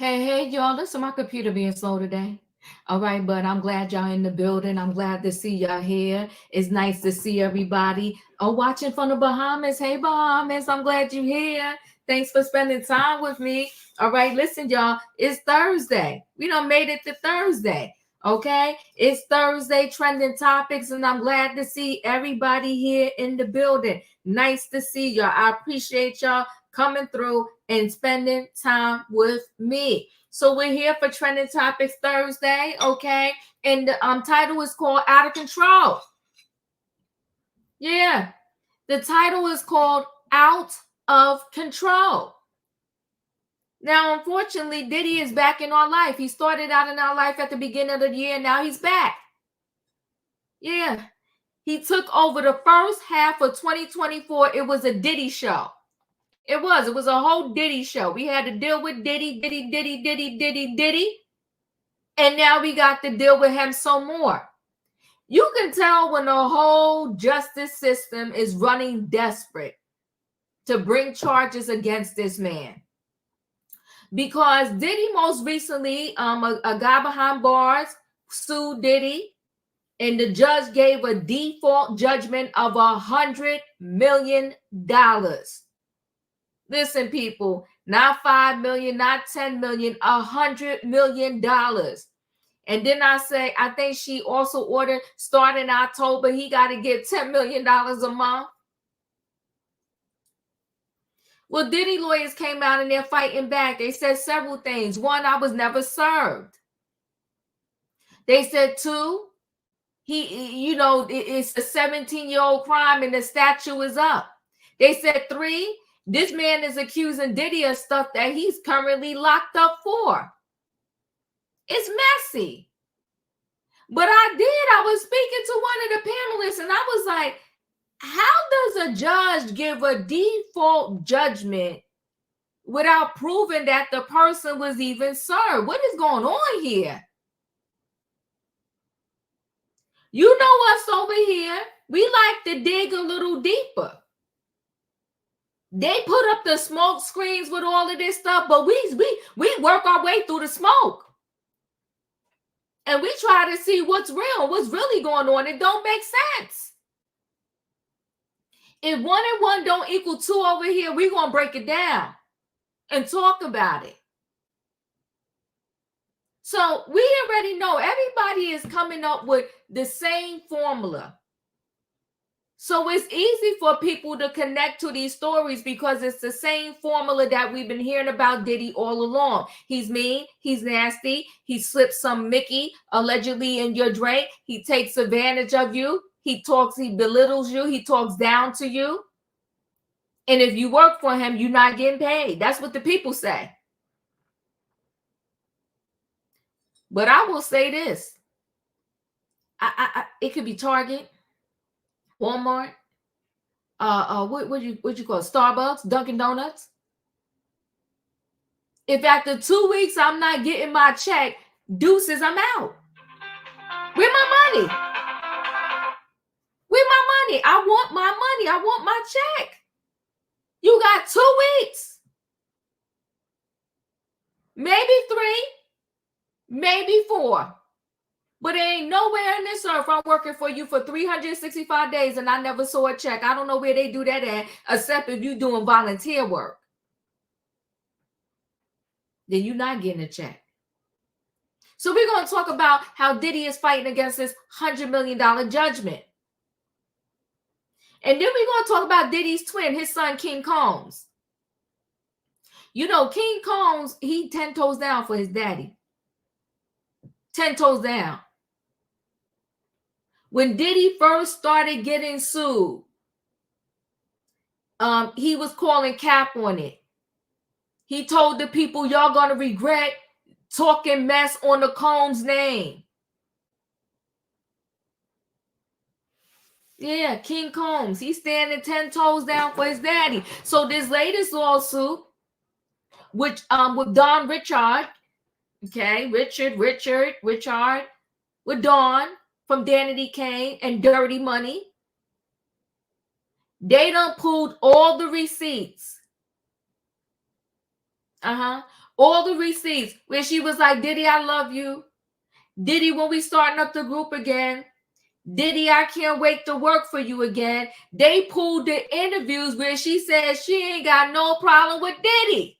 Hey, y'all, listen, my computer being slow today. All right, but I'm glad y'all in the building. I'm glad to see y'all here. It's nice to see everybody. Oh, watching from the Bahamas. Hey, Bahamas, I'm glad you're here. Thanks for spending time with me. All right, listen, y'all, it's Thursday. We done made it to Thursday. Okay, it's Thursday trending topics, and I'm glad to see everybody here in the building. Nice to see y'all. I appreciate y'all coming through and spending time with me. So we're here for Trending Topics Thursday, okay? And the title is called Out of Control. Yeah, the title is called Out of Control. Now, unfortunately, Diddy is back in our life. He started out in our life at the beginning of the year, and now he's back. Yeah, he took over the first half of 2024. It was a Diddy show. It was a whole Diddy show. We had to deal with Diddy. And now we got to deal with him some more. You can tell when the whole justice system is running desperate to bring charges against this man. Because Diddy most recently, a guy behind bars sued Diddy, and the judge gave a default judgment of $100 million. Listen, people, not 5 million, not 10 million, $100 million. And then I think she also ordered starting October, he got to get $10 million a month. Well, Diddy lawyers came out and they're fighting back. They said several things. One, I was never served. They said two, it's a 17-year-old crime and the statute is up. They said three, this man is accusing Diddy of stuff that he's currently locked up for. It's messy. But I was speaking to one of the panelists and I was like, how does a judge give a default judgment without proving that the person was even served? What is going on here? You know us over here, we like to dig a little deeper. They put up the smoke screens with all of this stuff, but we work our way through the smoke. And we try to see what's real, what's really going on. It don't make sense. If 1 and 1 don't equal 2 over here, we're going to break it down and talk about it. So we already know everybody is coming up with the same formula. So it's easy for people to connect to these stories because it's the same formula that we've been hearing about Diddy all along. He's mean, he's nasty, he slips some Mickey allegedly in your drink, he takes advantage of you, he belittles you, he talks down to you. And if you work for him, you're not getting paid. That's what the people say. But I will say this. It could be Target, Walmart, what you call it? Starbucks, Dunkin' Donuts. If after 2 weeks I'm not getting my check, deuces, I'm out. Where my money? Where my money? I want my money. I want my check. You got 2 weeks. Maybe 3, maybe 4. But there ain't nowhere in this earth I'm working for you for 365 days and I never saw a check. I don't know where they do that at, except if you're doing volunteer work. Then you're not getting a check. So we're going to talk about how Diddy is fighting against this $100 million judgment. And then we're going to talk about Diddy's twin, his son, King Combs. You know, King Combs, he 10 toes down for his daddy. 10 toes down. When Diddy first started getting sued, he was calling cap on it. He told the people, y'all gonna regret talking mess on the Combs name. Yeah, King Combs, he's standing 10 toes down for his daddy. So this latest lawsuit, which with Don Richard, okay, Richard, with Don from Danity Kane and Dirty Money. They done pulled all the receipts. All the receipts where she was like, Diddy, I love you. Diddy, when we starting up the group again. Diddy, I can't wait to work for you again. They pulled the interviews where she said she ain't got no problem with Diddy.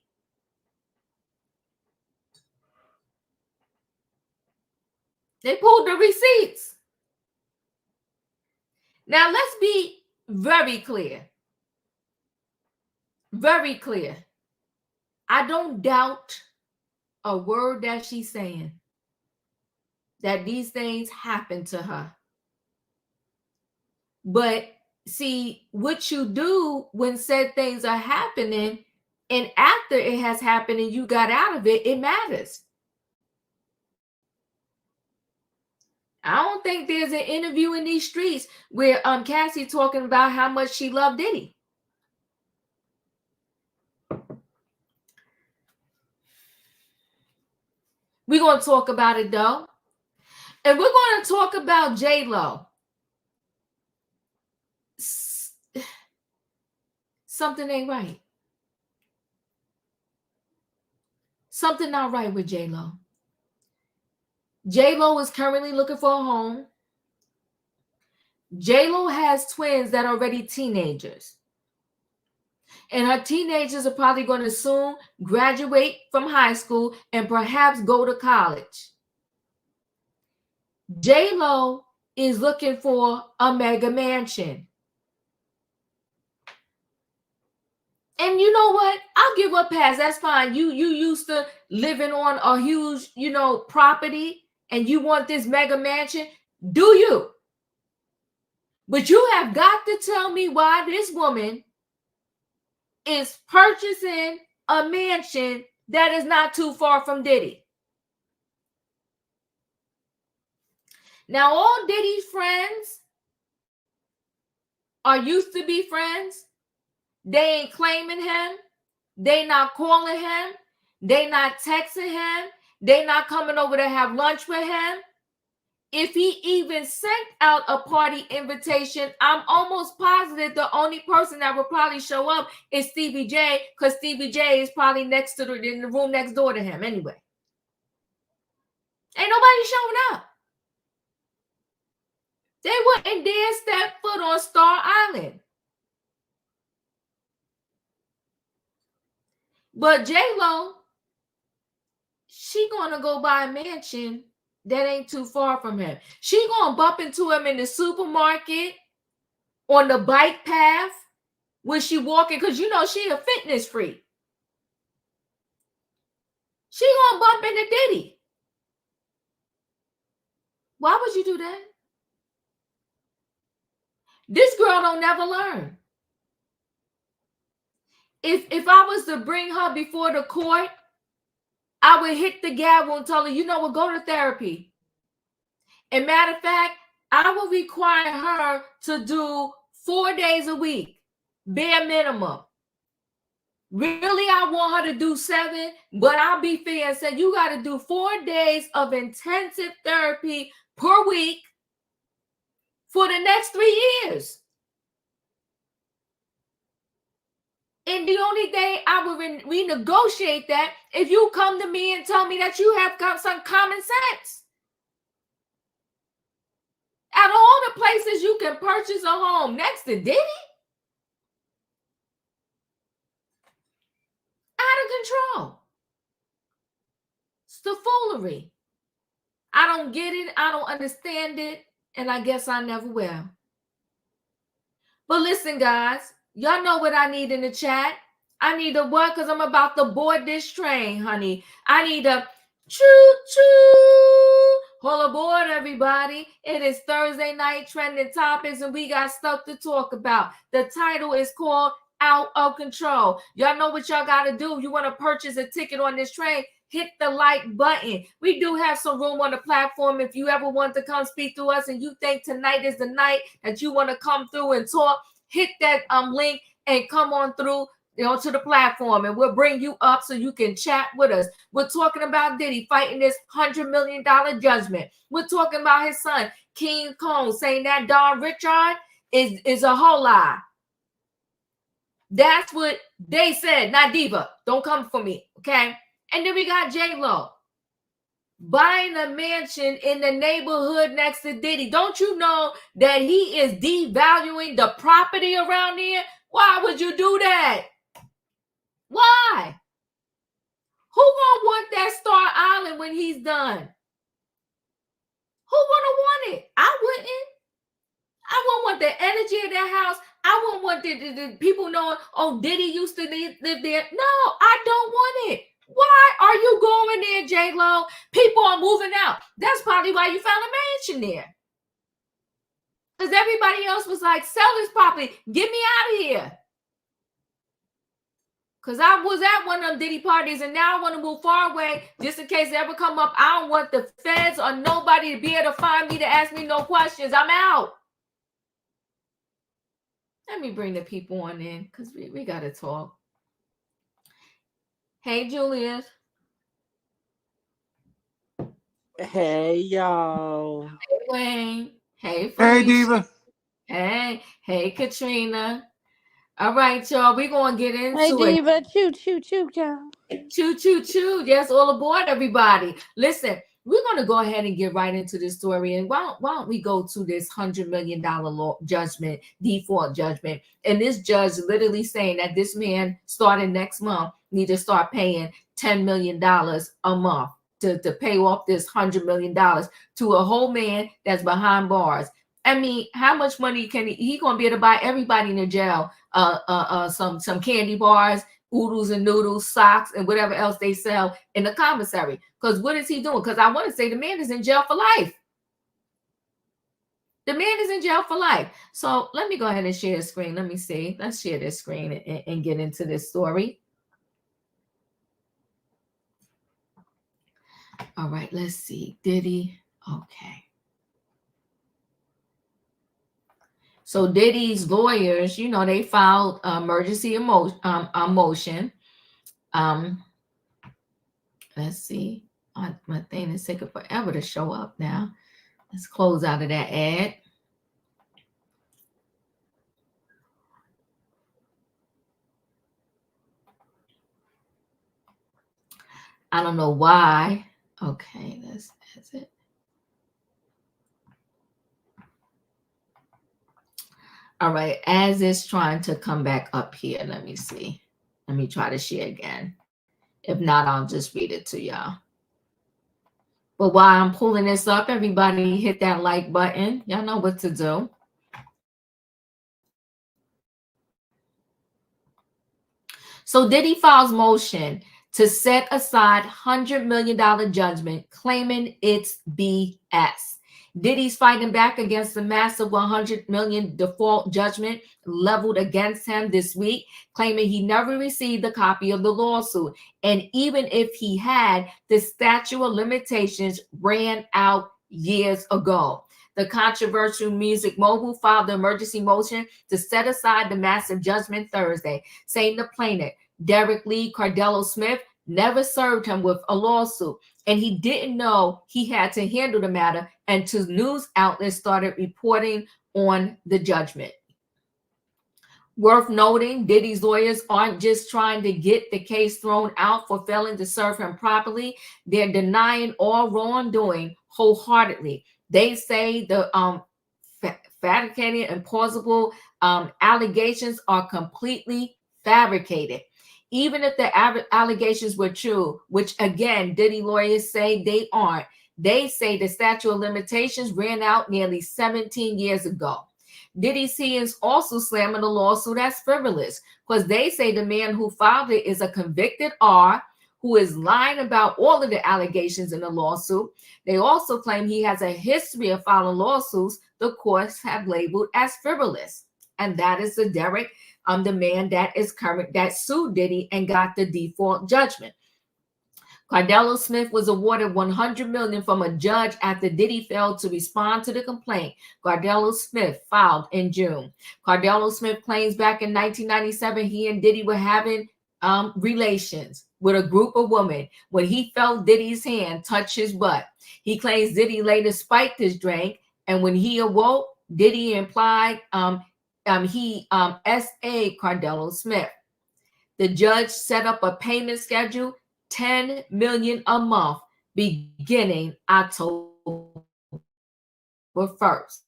They pulled the receipts. Now, let's be very clear. Very clear. I don't doubt a word that she's saying, that these things happen to her. But see, what you do when said things are happening and after it has happened and you got out of it, it matters. I don't think there's an interview in these streets where Cassie talking about how much she loved Diddy. We're going to talk about it though. And we're going to talk about J.Lo. Something ain't right. Something not right with J.Lo. J.Lo is currently looking for a home. J.Lo has twins that are already teenagers. And her teenagers are probably going to soon graduate from high school and perhaps go to college. J.Lo is looking for a mega mansion. And you know what? I'll give her a pass. That's fine. You used to living on a huge, property and you want this mega mansion. Do you? But you have got to tell me why this woman is purchasing a mansion that is not too far from Diddy. Now, all Diddy's friends are used to be friends. They ain't claiming him. They not calling him. They not texting him. They not coming over to have lunch with him. If he even sent out a party invitation, I'm almost positive the only person that will probably show up is Stevie J, because Stevie J is probably in the room next door to him anyway. Ain't nobody showing up. They wouldn't dare step foot on Star Island. But J.Lo, she gonna go buy a mansion that ain't too far from him. She gonna bump into him in the supermarket, on the bike path, when she walking, because she a fitness freak. She gonna bump into Diddy. Why would you do that? This girl don't never learn. If I was to bring her before the court, I would hit the gavel and tell her, what, go to therapy. And matter of fact, I will require her to do 4 days a week, bare minimum. Really, I want her to do 7, but I'll be fair and say you got to do 4 days of intensive therapy per week for the next 3 years. And the only day I would renegotiate that if you come to me and tell me that you have got some common sense. Out of all the places you can purchase a home next to Diddy, out of control. It's the foolery. I don't get it. I don't understand it. And I guess I never will. But listen, guys, y'all know what I need in the chat. I need a what? Because I'm about to board this train, honey. I need a choo-choo. Hold aboard, everybody. It is Thursday night trending topics, and we got stuff to talk about. The title is called Out of Control. Y'all know what y'all got to do. If you want to purchase a ticket on this train, hit the like button. We do have some room on the platform. If you ever want to come speak to us and you think tonight is the night that you want to come through and talk, hit that link and come on through to the platform, and we'll bring you up so you can chat with us. We're talking about Diddy fighting this $100 million judgment. We're talking about his son, King Kong, saying that Don Richard is a whole lie. That's what they said, not Diva. Don't come for me, okay? And then we got J.Lo buying a mansion in the neighborhood next to Diddy. Don't you know that he is devaluing the property around here? Why would you do that? Why? Who gonna want that Star Island when he's done? Who gonna want it? I wouldn't. I wouldn't want the energy of that house. I wouldn't want the people knowing, oh, Diddy used to live there. No, I don't want it. Why are you going there, J.Lo? People are moving out. That's probably why you found a mansion there. Because everybody else was like, sell this property. Get me out of here. Because I was at one of them Diddy parties, and now I want to move far away just in case they ever come up. I don't want the feds or nobody to be able to find me to ask me no questions. I'm out. Let me bring the people on in because we got to talk. Hey, Julius. Hey, y'all. Hey, Wayne. Hey, Felicia. Hey, Diva. Hey, Katrina. All right, y'all. We're going to get into Hey, it. Diva. Choo, choo, choo, y'all. Choo, choo, choo. Yes, all aboard, everybody. Listen, we're going to go ahead and get right into this story. And why don't we go to this $100 million judgment, default judgment. And this judge literally saying that this man starting next month need to start paying $10 million a month to pay off this $100 million to a whole man that's behind bars. I mean, how much money can he going to be able to buy everybody in the jail? Some candy bars, oodles and noodles, socks, and whatever else they sell in the commissary. Because what is he doing? Because I want to say the man is in jail for life. The man is in jail for life. So let me go ahead and share the screen. Let me see. Let's share this screen and get into this story. All right, let's see. Diddy. Okay. So Diddy's lawyers, they filed emergency motion. Let's see. My thing is taking forever to show up now. Let's close out of that ad. I don't know why. Okay, that's it. All right, as it's trying to come back up here, let me see. Let me try to share again. If not, I'll just read it to y'all. But while I'm pulling this up, everybody hit that like button. Y'all know what to do. So Diddy files motion to set aside $100 million judgment, claiming it's BS. Diddy's fighting back against the massive $100 million default judgment leveled against him this week, claiming he never received a copy of the lawsuit. And even if he had, the statute of limitations ran out years ago. The controversial music mogul filed the emergency motion to set aside the massive judgment Thursday, saying the plaintiff, Derek Lee Cardello Smith, never served him with a lawsuit, and he didn't know he had to handle the matter until news outlets started reporting on the judgment. Worth noting, Diddy's lawyers aren't just trying to get the case thrown out for failing to serve him properly. They're denying all wrongdoing wholeheartedly. They say the fabricated and plausible allegations are completely fabricated. Even if the allegations were true, which again, Diddy lawyers say they aren't, they say the statute of limitations ran out nearly 17 years ago. Diddy's teams also slamming the lawsuit as frivolous because they say the man who filed it is a convicted R who is lying about all of the allegations in the lawsuit. They also claim he has a history of filing lawsuits the courts have labeled as frivolous. And that is the Derek, the man that is current, that sued Diddy and got the default judgment. Cardello Smith was awarded $100 million from a judge after Diddy failed to respond to the complaint Cardello Smith filed in June. Cardello Smith claims back in 1997 he and Diddy were having relations with a group of women when he felt Diddy's hand touch his butt. He claims Diddy later spiked his drink, and when he awoke, Diddy implied he S.A. Cardello Smith. The judge set up a payment schedule $10 million a month beginning October 1st.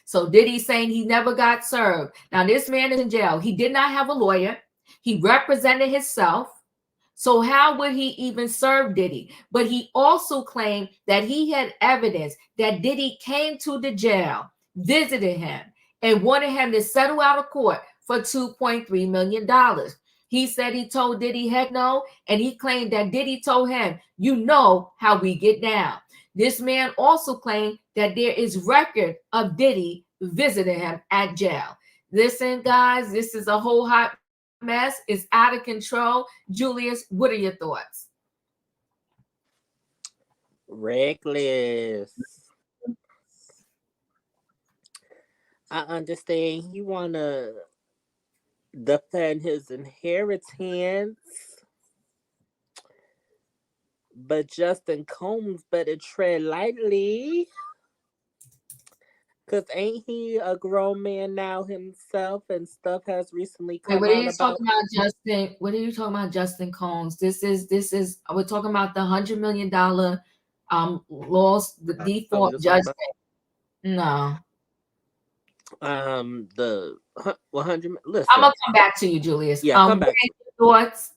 So Diddy saying he never got served. Now this man is in jail. He did not have a lawyer. He represented himself. So how would he even serve Diddy? But he also claimed that he had evidence that Diddy came to the jail, visited him, and wanted him to settle out of court for $2.3 million. He said he told Diddy heck no, and he claimed that Diddy told him, you know how we get down. This man also claimed that there is record of Diddy visiting him at jail. Listen, guys, this is a whole hot mess. It's out of control. Julius, what are your thoughts? Reckless. I understand he wanna defend his inheritance, but Justin Combs better tread lightly. Cause ain't he a grown man now himself, and stuff has recently Wait, come what are out you about. talking about, Justin? What are you talking about, Justin Combs? This is we're talking about the $100 million loss, the Oh, we default just talking judgment. No. about the 100. I'm Listen, gonna come back to you, Julius. yeah, come What back are to your thoughts?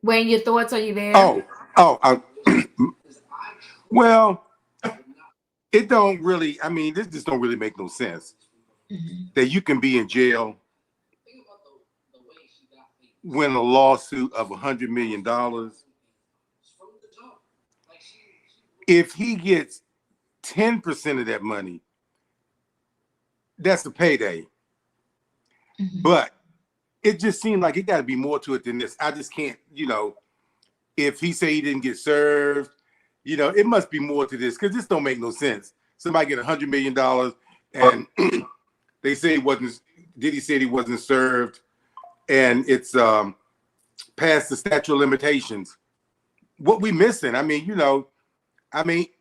Wayne, your thoughts, are you there? Well, it don't really. I mean, this just don't really make no sense that you can be in jail, win a lawsuit of $100 million. If he gets 10% of that money, that's a payday. But it just seemed like it got to be more to it than this. I just can't, if he say he didn't get served, it must be more to this because this don't make no sense. Somebody get $100 million and they say he wasn't. Diddy said he wasn't served, and it's past the statute of limitations. What we missing? I mean,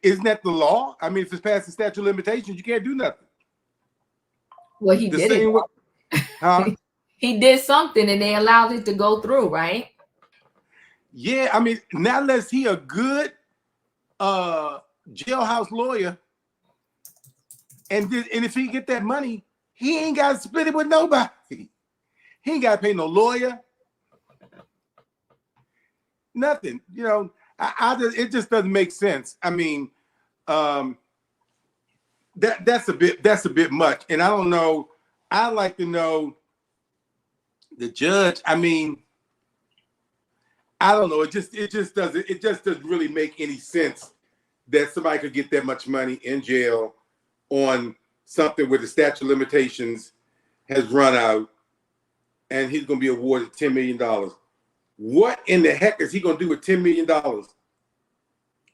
isn't that the law? I mean, if it's past the statute of limitations, you can't do nothing. Well, he The did it. same way, huh? He did something and they allowed it to go through, right? Yeah, I mean, not unless he a good jailhouse lawyer, and if he get that money, he ain't got to split it with nobody. He ain't got to pay no lawyer, nothing. It just doesn't make sense. I mean, that's a bit much, and I don't know. I'd like to know the judge. I mean, I don't know. It just doesn't really make any sense that somebody could get that much money in jail on something where the statute of limitations has run out, and he's going to be awarded $10 million. What in the heck is he going to do with $10 million?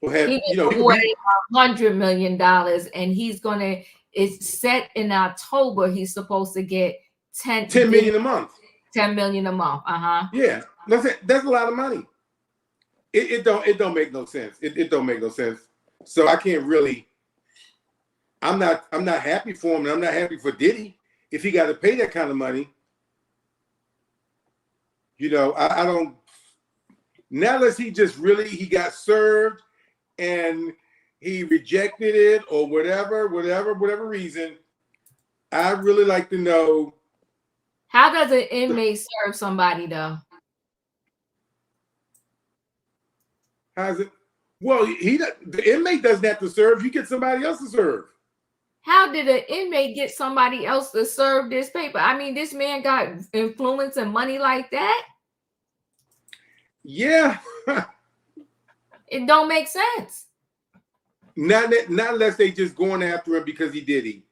He was awarded $100 million, and he's gonna. It's set in October. He's supposed to get $10 million a month. $10 million a month. Yeah, that's a lot of money. It don't make no sense. It don't make no sense. So I can't really. I'm not happy for him, and I'm not happy for Diddy if he got to pay that kind of money. I don't. Now unless he just really he got served and he rejected it or whatever reason, I'd really like to know. How does an inmate serve somebody though? How's it? Well, the inmate doesn't have to serve. You get somebody else to serve. How did an inmate get somebody else to serve this paper? I mean, this man got influence and money like that. Yeah. It don't make sense. Not unless they just going after him because he did it,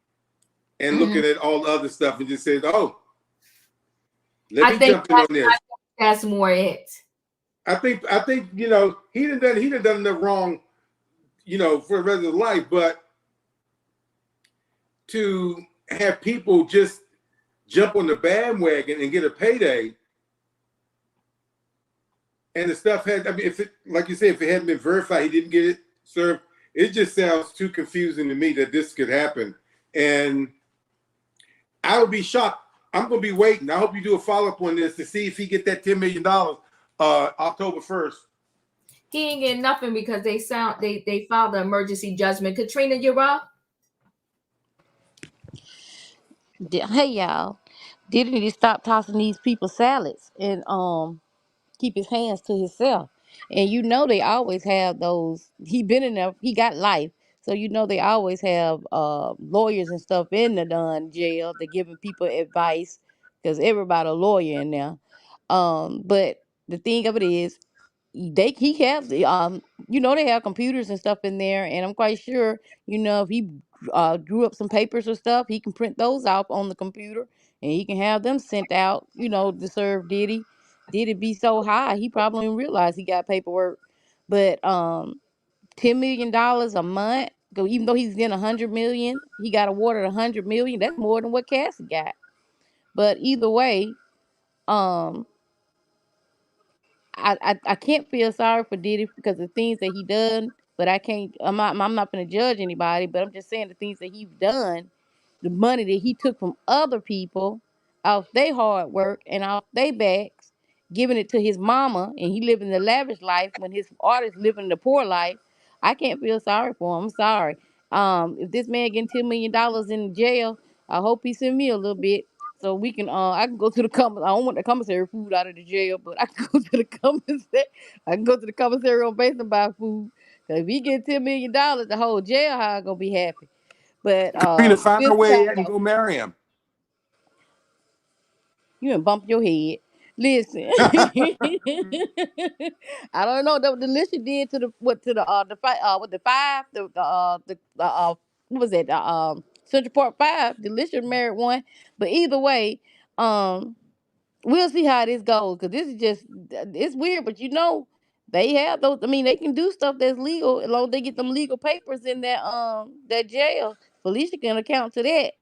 and looking at all the other stuff and just says, "Oh, let me jump in on this." That's more it. I think he done done the wrong, for the rest of his life, but to have people just jump on the bandwagon and get a payday, and the stuff had. I mean, if it, like you said, if it hadn't been verified, he didn't get it served. It just sounds too confusing to me that this could happen. And I would be shocked. I'm gonna be waiting. I hope you do a follow-up on this to see if he get that $10 million October 1st. He ain't getting nothing because they filed the emergency judgment. Katrina, you're up. Hey y'all, Diddy need to stop tossing these people salads and keep his hands to himself. And you know they always have those. He been in there. He got life, so you know they always have lawyers and stuff in the jail. They're giving people advice because everybody a lawyer in there. But the thing of it is, he have the you know they have computers and stuff in there, and I'm quite sure if he drew up some papers or stuff, he can print those out on the computer and he can have them sent out to serve Diddy. Diddy be so high he probably didn't realize he got paperwork. But $10 million a month, even though he's getting 100 million, he got awarded 100 million. That's more than what Cassie got. But either way, um I can't feel sorry for Diddy because of the things that he done, but I'm not gonna judge anybody, but I'm just saying the things that he's done, the money that he took from other people off their hard work and off their backs, giving it to his mama, and he living the lavish life when his artists living the poor life. I can't feel sorry for him. I'm sorry. If this man getting $10 million in jail, I hope he send me a little bit so we can I can go to the I don't want the commissary food out of the jail, but I can go to the commissary. I can go to the commissary on base and buy food. Cause if he get $10 million, the whole jail house gonna be happy. But Katrina, find we'll a see how way it and go. go marry him. You done bump your head. Listen, I don't know what Delicious did to the fight with the five what was it Central Park 5. Delicious married one, but either way, um we'll see how this goes because this is just it's weird. But they have those. I mean, they can do stuff that's legal as long as they get them legal papers in that jail. Felicia can account to that,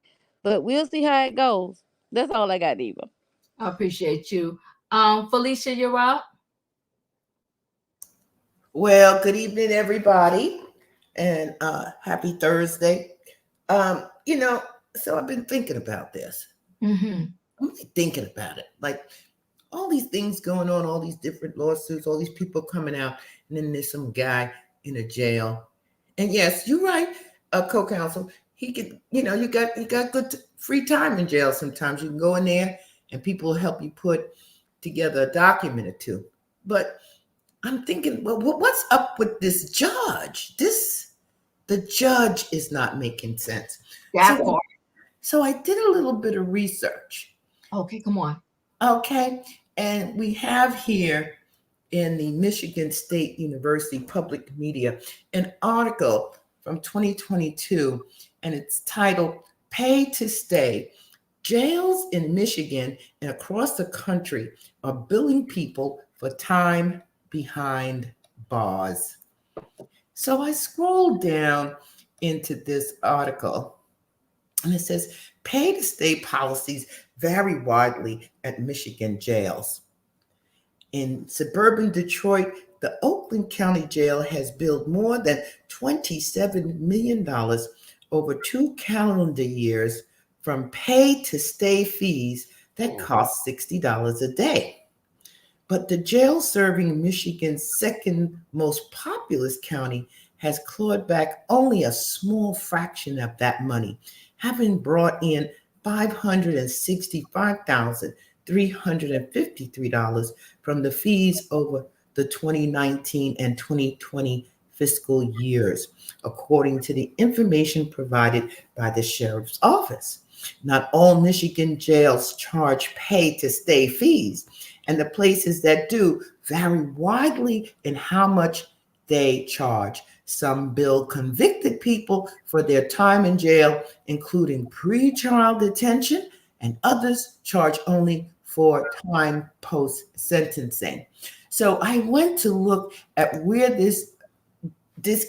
but we'll see how it goes. That's all I got, Eva. I appreciate you. Felicia, you're up. Well, good evening, everybody, and happy Thursday. So I've been thinking about this. Mm-hmm. I'm really thinking about it. Like all these things going on, all these different lawsuits, all these people coming out, and then there's some guy in a jail. And yes, you're right, co-counsel. He could, you got good free time in jail sometimes. You can go in there and people will help you put together a document or two. But I'm thinking, well, what's up with this judge? The judge is not making sense. That part. So I did a little bit of research. Okay, come on. Okay. And we have here in the Michigan State University Public Media an article from 2022, and it's titled Pay to Stay. Jails in Michigan and across the country are billing people for time behind bars. So I scrolled down into this article, and it says pay to stay policies vary widely at Michigan jails. In suburban Detroit, the Oakland County Jail has billed more than $27 million over 2 calendar years from pay to stay fees that cost $60 a day. But the jail serving Michigan's second most populous county has clawed back only a small fraction of that money, having brought in $565,353 from the fees over the 2019 and 2020 fiscal years, according to the information provided by the sheriff's office. Not all Michigan jails charge pay to stay fees, and the places that do vary widely in how much they charge. Some bill convicted people for their time in jail, including pretrial detention, and others charge only for time post-sentencing. So I went to look at where this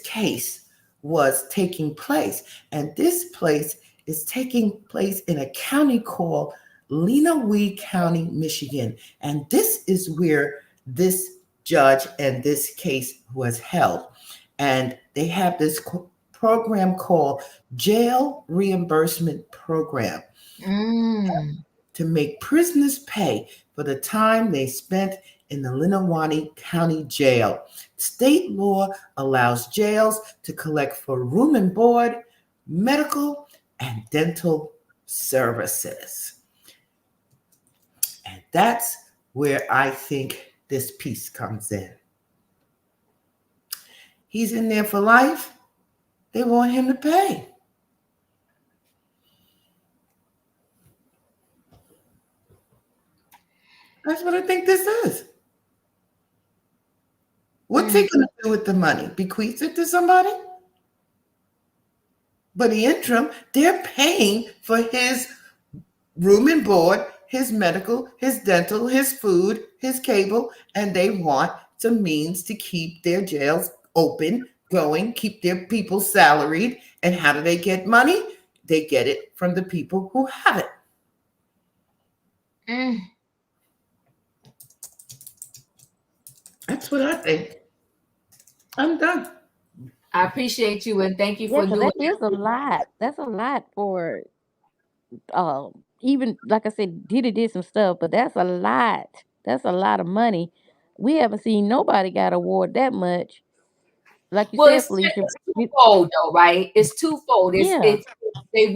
case was taking place, and this place is taking place in a county called Lenawee County, Michigan. And this is where this judge and this case was held. And they have this program called Jail Reimbursement Program to make prisoners pay for the time they spent in the Lenawani County Jail. State law allows jails to collect for room and board, medical, and dental services. And that's where I think this piece comes in. He's in there for life. They want him to pay. That's what I think this is. What's he going to do with the money? Bequeath it to somebody? But in the interim, they're paying for his room and board, his medical, his dental, his food, his cable, and they want some means to keep their jails open, going, keep their people salaried. And how do they get money? They get it from the people who have it. That's what I think. I'm done. I appreciate you and thank you for doing that is a lot. That's a lot for even like I said, Diddy did some stuff, but that's a lot. That's a lot of money. We haven't seen nobody got award that much. Like you said, it's Felicia. twofold though, right? It's twofold. Yeah. They're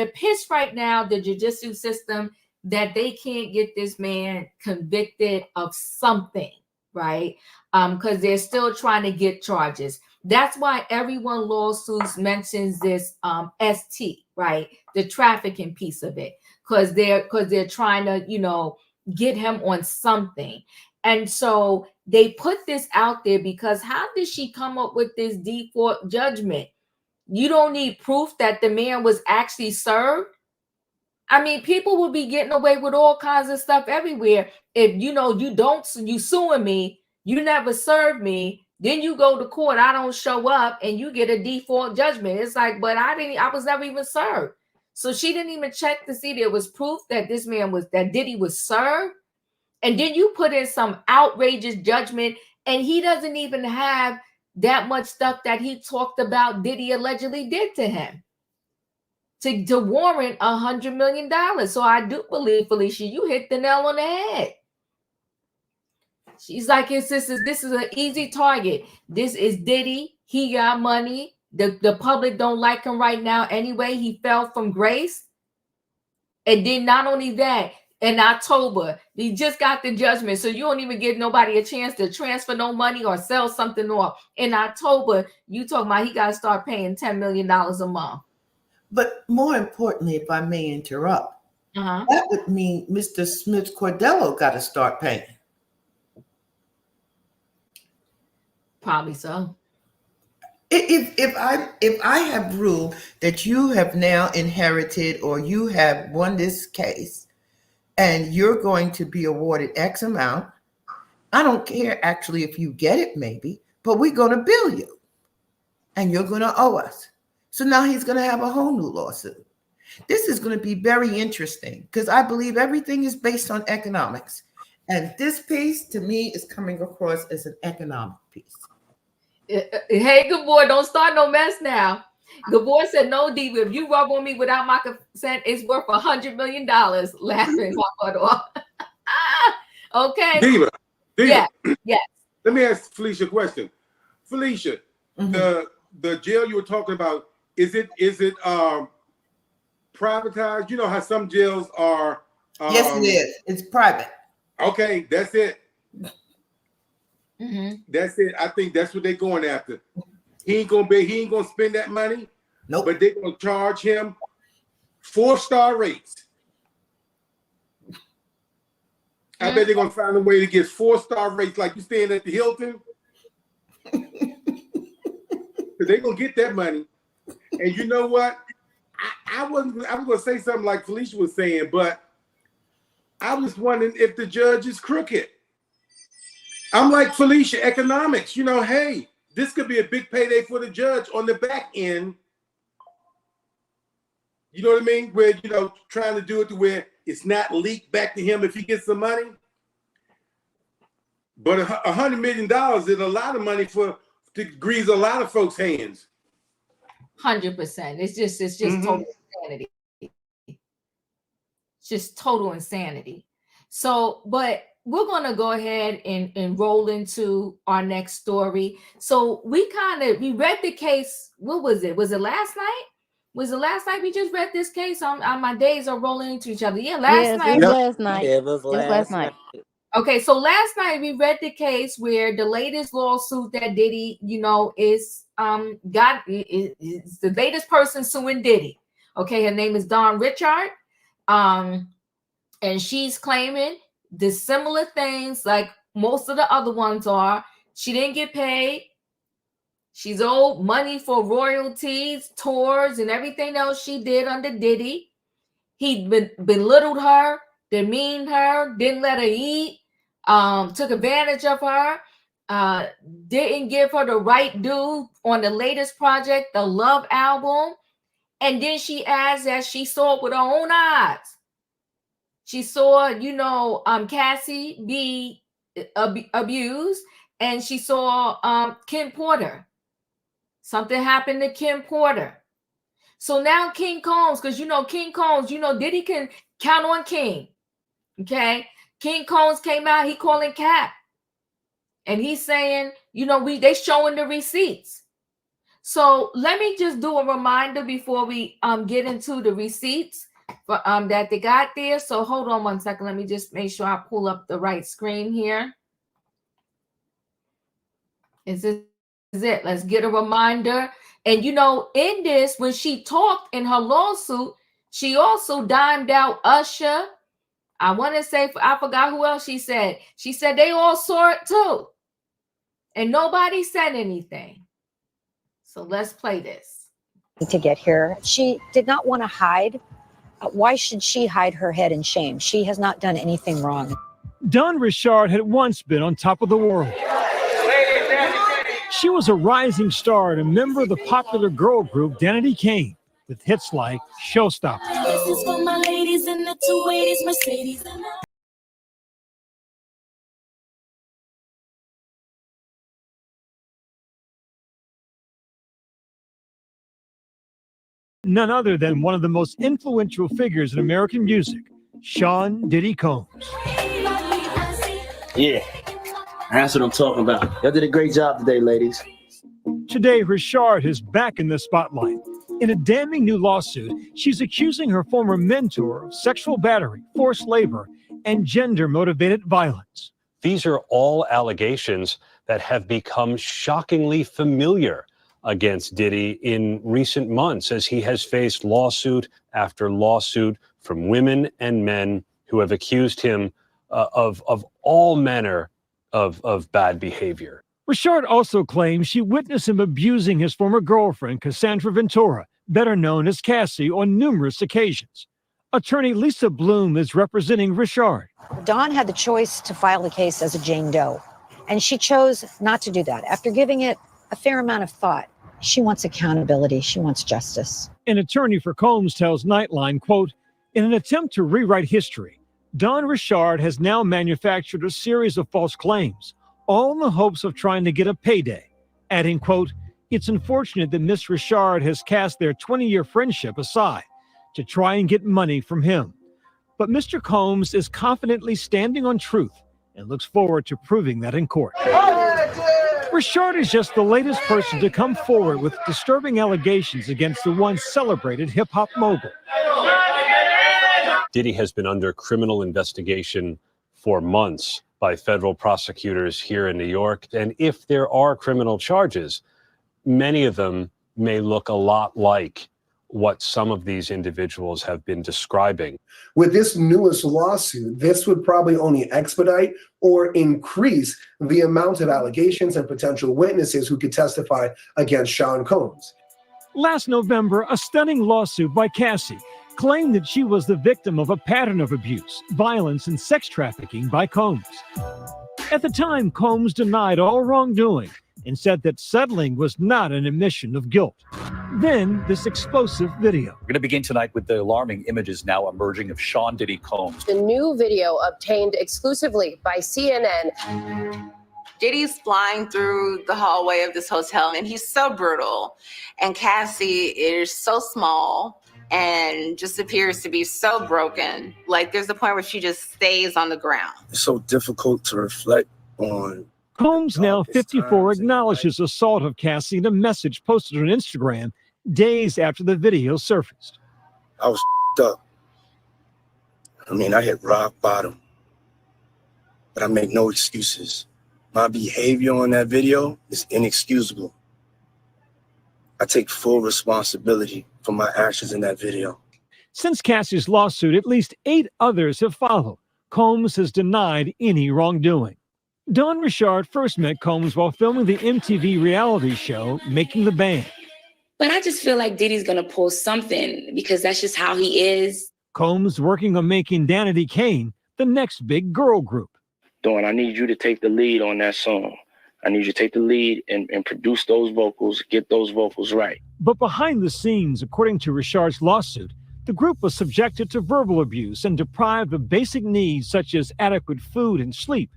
pissed right now, the judicial system, that they can't get this man convicted of something, right? Because they're still trying to get charges. That's why everyone lawsuits mentions this ST, right? The trafficking piece of it, because they're trying to, get him on something. And so they put this out there because how did she come up with this default judgment? You don't need proof that the man was actually served. I mean, people will be getting away with all kinds of stuff everywhere. If you suing me, you never served me, then you go to court, I don't show up, and you get a default judgment. It's like, but I was never even served. So she didn't even check to see there was proof that Diddy was served. And then you put in some outrageous judgment, and he doesn't even have that much stuff that he talked about Diddy allegedly did to him to warrant $100 million. So I do believe, Felicia, you hit the nail on the head. She's like, this is an easy target. This is Diddy. He got money. The public don't like him right now anyway. He fell from grace. And then not only that, in October, he just got the judgment. So you don't even give nobody a chance to transfer no money or sell something off. In October, you talking about he got to start paying $10 million a month. But more importantly, if I may interrupt, that would mean Mr. Smith Cordello got to start paying. Probably so. If I have ruled that you have now inherited or you have won this case and you're going to be awarded X amount, I don't care actually if you get it maybe, but we're going to bill you and you're going to owe us. So now he's going to have a whole new lawsuit. This is going to be very interesting because I believe everything is based on economics. And this piece to me is coming across as an economic piece. Hey, good boy, don't start no mess now. Good boy said, no, Diva, if you rub on me without my consent, it's worth $100 million. Laughing my butt off. Okay. Diva. Yeah. Let me ask Felicia a question. Felicia, the jail you were talking about, is it privatized? You know how some jails are. Yes, it is. It's private. Okay, that's it. Mm-hmm. That's it. I think that's what they're going after. He ain't gonna spend that money. Nope. But they're gonna charge him 4-star rates. I bet they're gonna find a way to get 4-star rates, like you staying at the Hilton. They're gonna get that money. And you know what? I was gonna say something like Felicia was saying, but I was wondering if the judge is crooked. I'm like Felicia, economics, hey, this could be a big payday for the judge on the back end. You know what I mean? Where, trying to do it to where it's not leaked back to him if he gets some money. But $100 million is a lot of money for to grease a lot of folks' hands. 100%. It's just total insanity. It's just total insanity. So, but we're gonna go ahead and roll into our next story. So we read the case. What was it? Was it last night? Was it last night we just read this case? On my days are rolling into each other. Yeah, last night. It was last night. It was last night. Okay, so last night we read the case where the latest lawsuit that Diddy, is is the latest person suing Diddy. Okay, her name is Dawn Richard. And she's claiming the similar things like most of the other ones are. She didn't get paid. She's owed money for royalties, tours, and everything else she did under Diddy. He belittled her, demeaned her, didn't let her eat, took advantage of her, didn't give her the right due on the latest project, the Love album. And then she adds that she saw it with her own eyes. She saw, Cassie be abused, and she saw Kim Porter. Something happened to Kim Porter. So now King Combs, because King Combs, Diddy can count on King. Okay, King Combs came out, he calling Cap, and he's saying, they showing the receipts. So let me just do a reminder before we get into the receipts that they got there. So hold on one second. Let me just make sure I pull up the right screen here. Is it? Let's get a reminder. And in this, when she talked in her lawsuit, she also dimed out Usher. I want to say, I forgot who else she said. She said they all saw it too. And nobody said anything. So let's play this. To get here, she did not want to hide. Why should she hide her head in shame? She has not done anything wrong. Dawn Richard had once been on top of the world. She was a rising star and a member of the popular girl group Danity Kane, with hits like Showstopper. This is for my ladies in the 280s Mercedes. None other than one of the most influential figures in American music, Sean Diddy Combs. Yeah, that's what I'm talking about. Y'all did a great job today, ladies. Today, Richard is back in the spotlight. In a damning new lawsuit, she's accusing her former mentor of sexual battery, forced labor, and gender-motivated violence. These are all allegations that have become shockingly familiar against Diddy in recent months, as he has faced lawsuit after lawsuit from women and men who have accused him of all manner of bad behavior. Richard also claims she witnessed him abusing his former girlfriend, Cassandra Ventura, better known as Cassie, on numerous occasions. Attorney Lisa Bloom is representing Richard. Dawn had the choice to file the case as a Jane Doe, and she chose not to do that. After giving it a fair amount of thought, she wants accountability. She wants justice. An attorney for Combs tells Nightline, quote, "In an attempt to rewrite history, Dawn Richard has now manufactured a series of false claims, all in the hopes of trying to get a payday," adding, quote, "It's unfortunate that Miss Richard has cast their 20-year friendship aside to try and get money from him. But Mr. Combs is confidently standing on truth and looks forward to proving that in court." Richard is just the latest person to come forward with disturbing allegations against the once celebrated hip-hop mogul. Diddy has been under criminal investigation for months by federal prosecutors here in New York. And if there are criminal charges, many of them may look a lot like what some of these individuals have been describing. With this newest lawsuit, this would probably only expedite or increase the amount of allegations and potential witnesses who could testify against Sean Combs. Last November, a stunning lawsuit by Cassie claimed that she was the victim of a pattern of abuse, violence, and sex trafficking by Combs. At the time, Combs denied all wrongdoing and said that settling was not an admission of guilt. Then, this explosive video. We're going to begin tonight with the alarming images now emerging of Sean Diddy Combs. The new video obtained exclusively by CNN. Diddy's flying through the hallway of this hotel, and he's so brutal. And Cassie is so small and just appears to be so broken. Like, there's a point where she just stays on the ground. It's so difficult to reflect on. Combs, now 54, acknowledges assault of Cassie in a message posted on Instagram days after the video surfaced. I was up. I mean, I hit rock bottom, but I make no excuses. My behavior on that video is inexcusable. I take full responsibility for my actions in that video. Since Cassie's lawsuit, at least 8 others have followed. Combs has denied any wrongdoing. Don Richard first met Combs while filming the MTV reality show Making the Band. But I just feel like Diddy's gonna pull something because that's just how he is. Combs working on making Danity Kane the next big girl group. Dawn, I need you to take the lead on that song. I need you to take the lead and produce those vocals, get those vocals right. But behind the scenes, according to Richard's lawsuit, the group was subjected to verbal abuse and deprived of basic needs such as adequate food and sleep.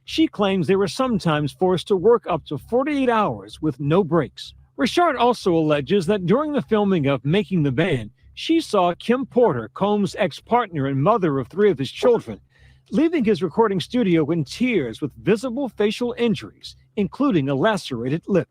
She claims they were sometimes forced to work up to 48 hours with no breaks. Richard also alleges that during the filming of Making the Band, she saw Kim Porter, Combs' ex-partner and mother of 3 of his children, leaving his recording studio in tears with visible facial injuries, including a lacerated lip.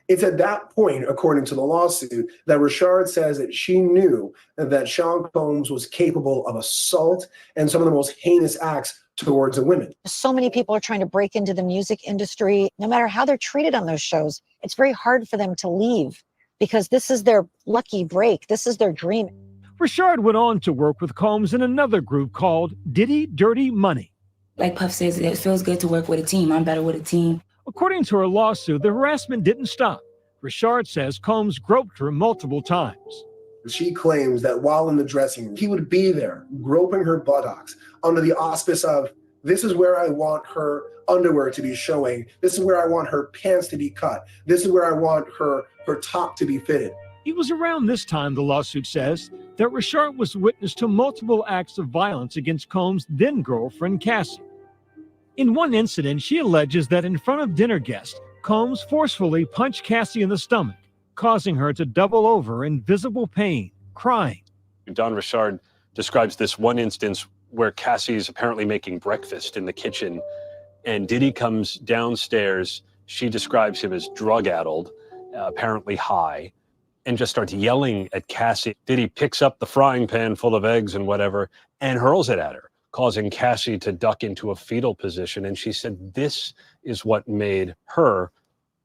It's at that point, according to the lawsuit, that Richard says that she knew that Sean Combs was capable of assault and some of the most heinous acts towards the women. So many people are trying to break into the music industry. No matter how they're treated on those shows, it's very hard for them to leave because this is their lucky break. This is their dream. Richard went on to work with Combs in another group called Diddy Dirty Money. Like Puff says, it feels good to work with a team. I'm better with a team. According to her lawsuit, the harassment didn't stop. Richard says Combs groped her multiple times. She claims that while in the dressing room, he would be there groping her buttocks under the auspice of, this is where I want her underwear to be showing. This is where I want her pants to be cut. This is where I want her top to be fitted. It was around this time, the lawsuit says, that Richard was witness to multiple acts of violence against Combs' then-girlfriend, Cassie. In one incident, she alleges that in front of dinner guests, Combs forcefully punched Cassie in the stomach, causing her to double over in visible pain, crying. Don Richard describes this one instance where Cassie's apparently making breakfast in the kitchen, and Diddy comes downstairs. She describes him as drug-addled, apparently high, and just starts yelling at Cassie. Diddy picks up the frying pan full of eggs and whatever and hurls it at her, causing Cassie to duck into a fetal position. And she said this is what made her,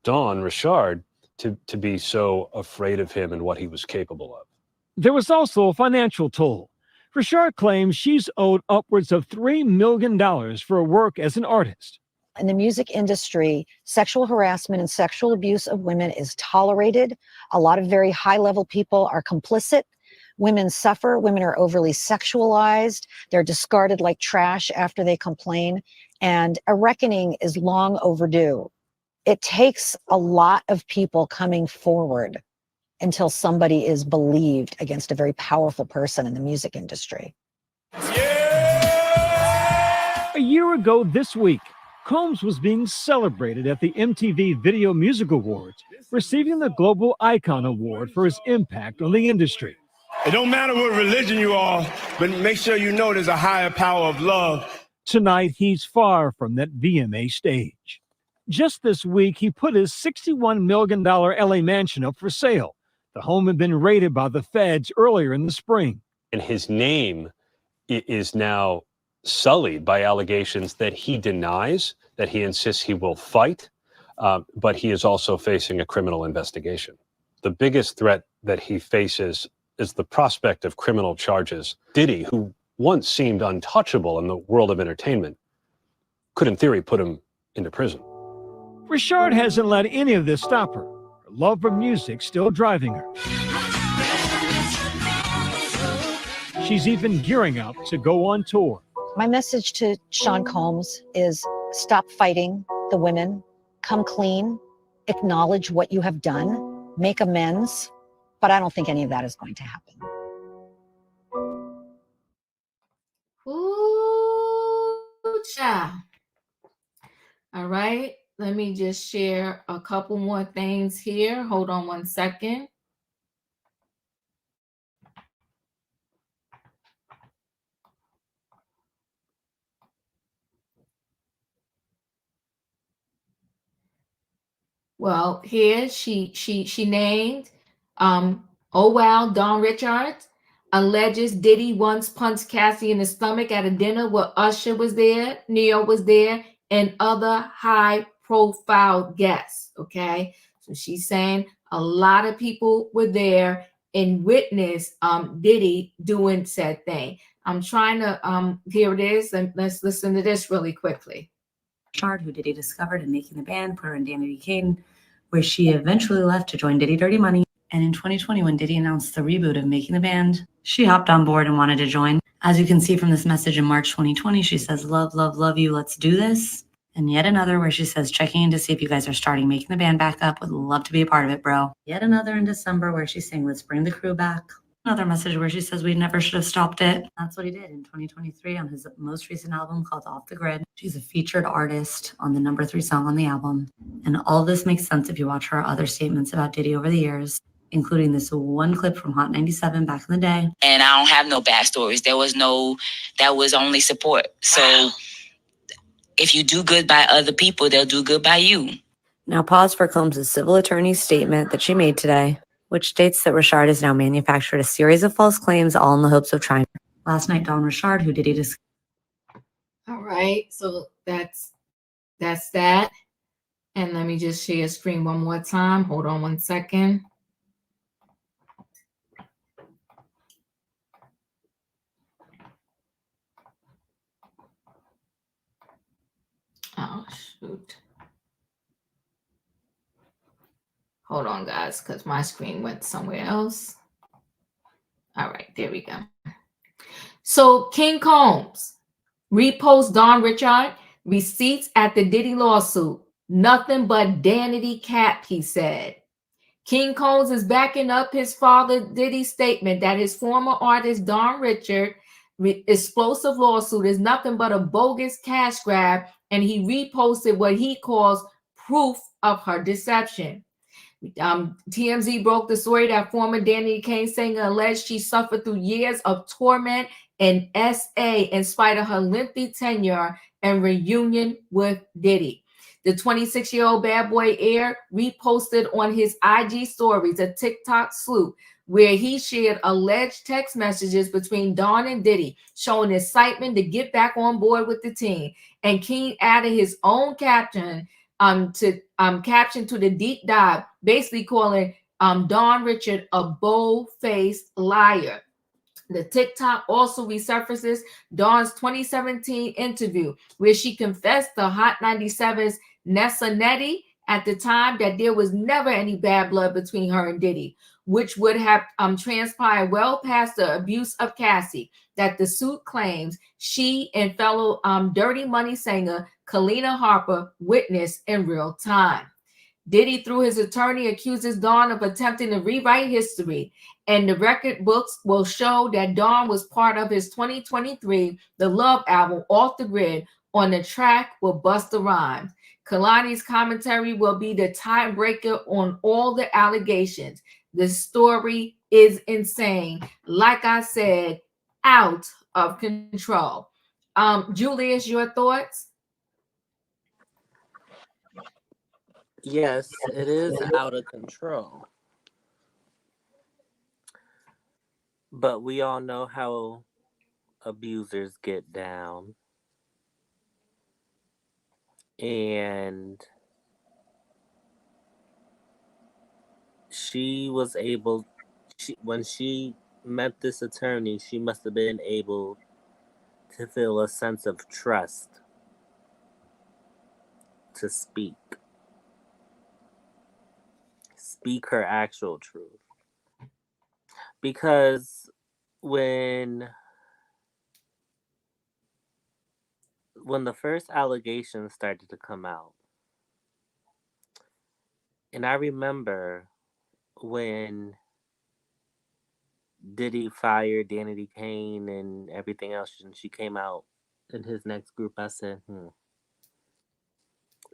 Don Richard, to be so afraid of him and what he was capable of. There was also a financial toll. Richard claims she's owed upwards of $3 million for her work as an artist. In the music industry, sexual harassment and sexual abuse of women is tolerated. A lot of very high-level people are complicit. Women suffer. Women are overly sexualized. They're discarded like trash after they complain. And a reckoning is long overdue. It takes a lot of people coming forward until somebody is believed against a very powerful person in the music industry. A year ago this week, Combs was being celebrated at the MTV Video Music Awards, receiving the Global Icon Award for his impact on the industry. It don't matter what religion you are, but make sure you know there's a higher power of love. Tonight, he's far from that VMA stage. Just this week, he put his $61 million LA mansion up for sale. The home had been raided by the feds earlier in the spring. And his name is now sullied by allegations that he denies, that he insists he will fight, but he is also facing a criminal investigation. The biggest threat that he faces is the prospect of criminal charges. Diddy, who once seemed untouchable in the world of entertainment, could in theory put him into prison. Richard hasn't let any of this stop her. Her love for music still driving her. She's even gearing up to go on tour. My message to Sean Combs is stop fighting the women, come clean, acknowledge what you have done, make amends, but I don't think any of that is going to happen. Ooh, child. All right. let me just share a couple more things here. Hold on one second. Well, here she named oh wow, Don Richards alleges Diddy once punched Cassie in the stomach at a dinner where Usher was there, Neo was there, and other high profile guests. Okay. So she's saying a lot of people were there and witnessed Diddy doing said thing. I'm trying to here it is, and let's listen to this really quickly. Shard, who Diddy discovered in making the band, put her in Danity Kane, where she eventually left to join Diddy Dirty Money. And in 2020, when Diddy announced the reboot of Making the Band, she hopped on board and wanted to join. As you can see from this message in March 2020, she says, love, love, love you, let's do this. And yet another where she says, checking in to see if you guys are starting Making the Band back up. Would love to be a part of it, bro. Yet another in December where she's saying, let's bring the crew back. Another message where she says we never should have stopped it. That's what he did in 2023 on his most recent album called Off the Grid. She's a featured artist on the #3 song on the album. And all this makes sense if you watch her other statements about Diddy over the years, including this one clip from Hot 97 back in the day. And I don't have no backstories. That was only support. So if you do good by other people, they'll do good by you. Now pause for Combs' civil attorney's statement that she made today, which states that Richard has now manufactured a series of false claims, all in the hopes of trying. Last night, Don Richard, who Diddy discussed. All right, so that's that. And let me just share screen one more time. Hold on one second. Oh, shoot. Hold on, guys, because my screen went somewhere else. All right, there we go. So King Combs repost Don Richard receipts at the Diddy lawsuit. Nothing but danity cap, he said. King Combs is backing up his father Diddy's statement that his former artist Don Richard explosive lawsuit is nothing but a bogus cash grab, and he reposted what he calls proof of her deception. TMZ broke the story that former Danity Kane singer alleged she suffered through years of torment and SA in spite of her lengthy tenure and reunion with Diddy. The 26-year-old bad boy heir reposted on his IG stories a TikTok sloop where he shared alleged text messages between Don and Diddy, showing excitement to get back on board with the team. And King added his own caption to the deep dive, basically calling Don Richard a bold-faced liar. The TikTok also resurfaces Dawn's 2017 interview where she confessed to Hot 97's Nessa Nettie at the time that there was never any bad blood between her and Diddy, which would have transpired well past the abuse of Cassie that the suit claims she and fellow Dirty Money singer Kalina Harper witnessed in real time. Diddy, through his attorney, accuses Dawn of attempting to rewrite history, and the record books will show that Dawn was part of his 2023 The Love album, Off the Grid, on the track with Busta Rhymes. Kalani's commentary will be the tiebreaker on all the allegations. The story is insane. Like I said, out of control. Julius, your thoughts? Yes, it is out of control. But we all know how abusers get down. And she was able, when she met this attorney, she must have been able to feel a sense of trust to speak her actual truth. Because when the first allegations started to come out, and I remember when Diddy fired Danity Kane and everything else, and she came out in his next group, I said,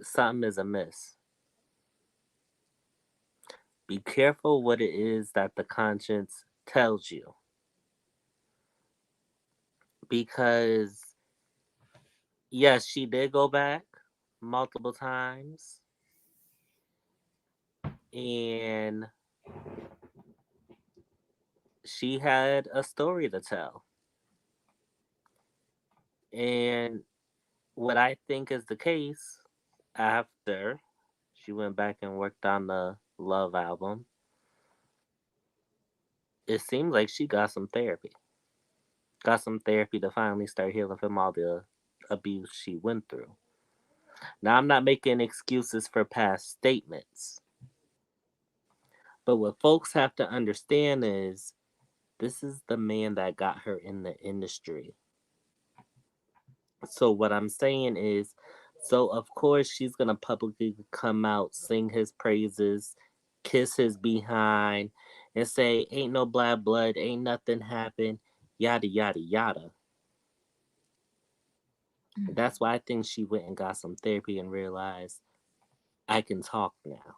something is amiss. Be careful what it is that the conscience tells you. Because, yes, she did go back multiple times. And she had a story to tell. And what I think is the case, after she went back and worked on the Love album, it seems like she got some therapy. Got some therapy to finally start healing from all the abuse she went through. Now, I'm not making excuses for past statements, but what folks have to understand is this is the man that got her in the industry. So what I'm saying is, so of course she's gonna publicly come out, sing his praises, kiss his behind, and say, ain't no bad blood, ain't nothing happened, yada yada yada. That's why I think she went and got some therapy and realized I can talk now.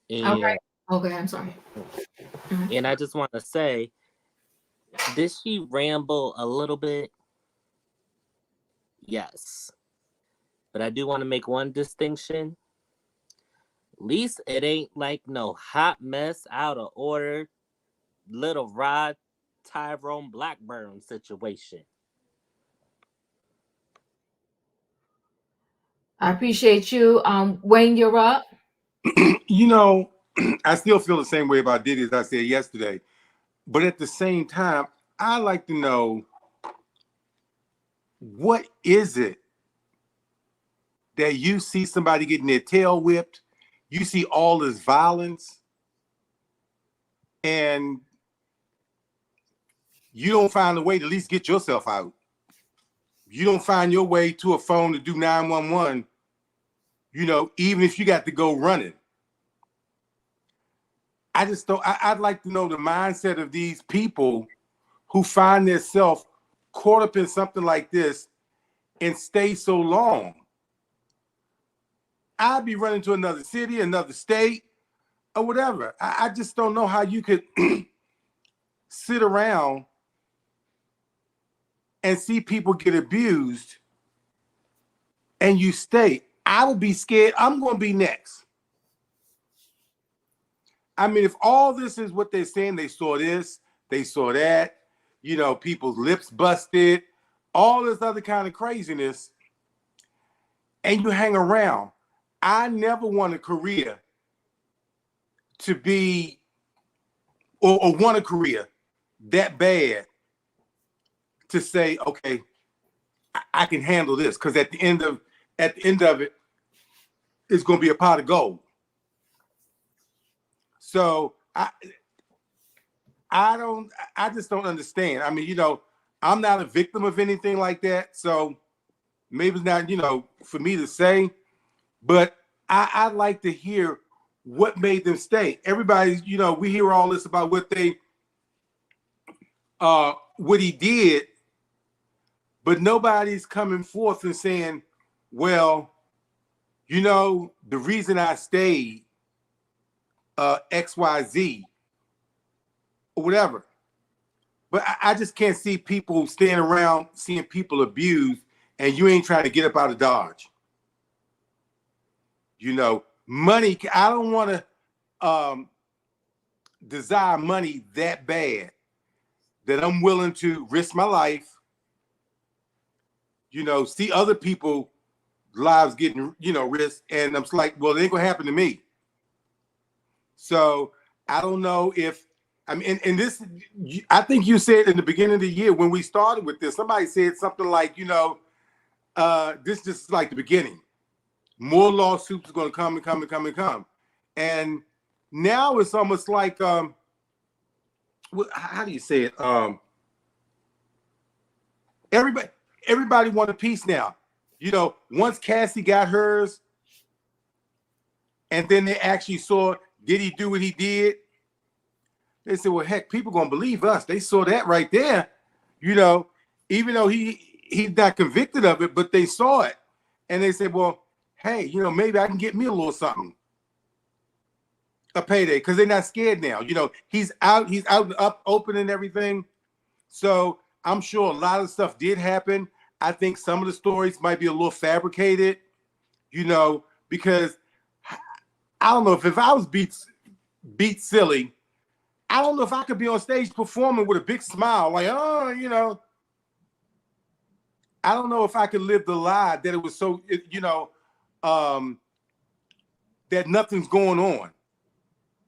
And Okay. Okay, I'm sorry. and I just want to say, did she ramble a little bit? Yes. But I do want to make one distinction. At least it ain't like no hot mess, out of order, little Rod Tyrone Blackburn situation. I appreciate you. Wayne, you're up. You know, I still feel the same way about Diddy as I said yesterday. But at the same time, I like to know, what is it that you see somebody getting their tail whipped, you see all this violence, and you don't find a way to at least get yourself out? You don't find your way to a phone to do 911, even if you got to go running. I just don't, I'd like to know the mindset of these people who find themselves caught up in something like this and stay so long. I'd be running to another city, another state, or whatever. I just don't know how you could sit around and see people get abused and you stay. I would be scared. I'm going to be next. I mean, if all this is what they're saying, they saw this, they saw that, people's lips busted, all this other kind of craziness, and you hang around. I never want a career to be, or want a career that bad to say, okay, I can handle this, because at the end of it, it's going to be a pot of gold. So I just don't understand. I mean, I'm not a victim of anything like that, so maybe it's not, for me to say, but I'd like to hear what made them stay. Everybody, we hear all this about what he did, but nobody's coming forth and saying, well, the reason I stayed, XYZ, or whatever. But I just can't see people staying around seeing people abused and you ain't trying to get up out of Dodge. Money, I don't want to desire money that bad that I'm willing to risk my life, see other people lives getting, risked, and I'm like, well, it ain't gonna happen to me. So I don't know if, I mean, and this, I think you said in the beginning of the year when we started with this, somebody said something like, this just is like the beginning. More lawsuits are going to come and come and come and come. And now it's almost like, how do you say it? Everybody want a piece now. Once Cassie got hers, and then they actually saw, did he do what he did? They said, well, heck, people gonna believe us. They saw that right there. Even though he he's not convicted of it, but they saw it and they said, well, hey, you know, maybe I can get me a little something, a payday, because they're not scared now. You know, he's out and up, open and everything. So I'm sure a lot of stuff did happen. I think some of the stories might be a little fabricated, you know, because I don't know if I was beat silly, I don't know if I could be on stage performing with a big smile, like, oh, you know, I don't know if I could live the lie that it was so, you know, that nothing's going on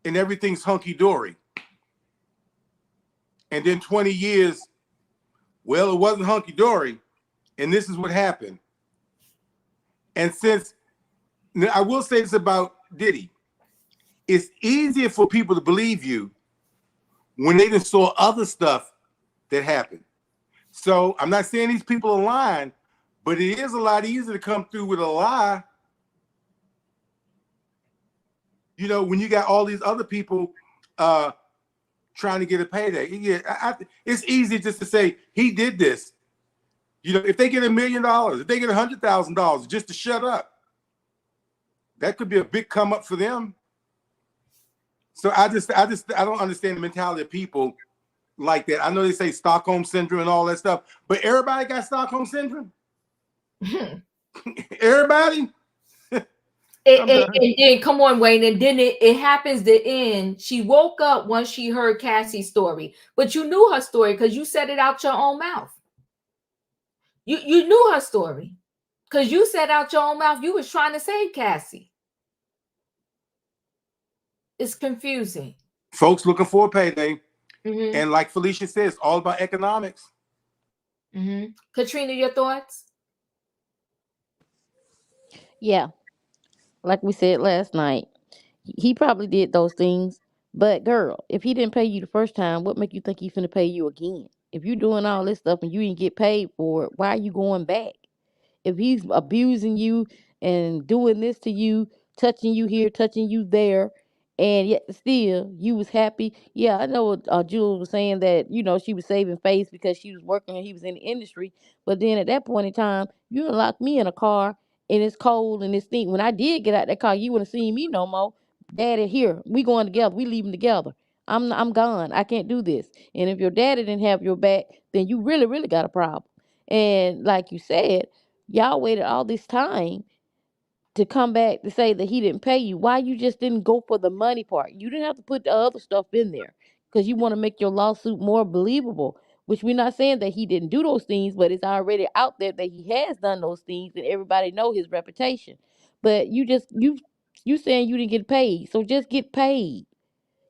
and everything's hunky-dory. And then 20 years, well, it wasn't hunky-dory, and this is what happened. And since, I will say this about Diddy, it's easier for people to believe you when they just saw other stuff that happened. So I'm not saying these people are lying, but it is a lot easier to come through with a lie, you know, when you got all these other people trying to get a payday. Yeah, it's easy just to say he did this. You know, if they get $1 million, if they get $100,000 just to shut up, that could be a big come up for them. So I don't understand the mentality of people like that. I know they say Stockholm syndrome and all that stuff, but everybody got Stockholm syndrome. Everybody. And then come on, Wayne, and then it happens the end. She woke up once she heard Cassie's story, but you knew her story because you said it out your own mouth. You knew her story because you said out your own mouth you was trying to save Cassie. It's confusing. Folks looking for a payday. And like Felicia says, all about economics. Katrina, your thoughts? Yeah, like we said last night, he probably did those things. But girl, if he didn't pay you the first time, what make you think he's finna pay you again? If you're doing all this stuff and you didn't get paid for it, why are you going back? If he's abusing you and doing this to you, touching you here, touching you there, and yet still you was happy. Yeah, I know Jules was saying that, you know, she was saving face because she was working and he was in the industry. But then at that point in time, you done locked me in a car and it's cold and it's stink. When I did get out that car, you wouldn't see me no more. Daddy, here, we going together. We leaving together. I'm gone. I can't do this. And if your daddy didn't have your back, then you really, really got a problem. And like you said, y'all waited all this time to come back to say that he didn't pay you. Why you just didn't go for the money part? You didn't have to put the other stuff in there because you want to make your lawsuit more believable, which we're not saying that he didn't do those things, but it's already out there that he has done those things and everybody know his reputation. But you saying you didn't get paid, so just get paid.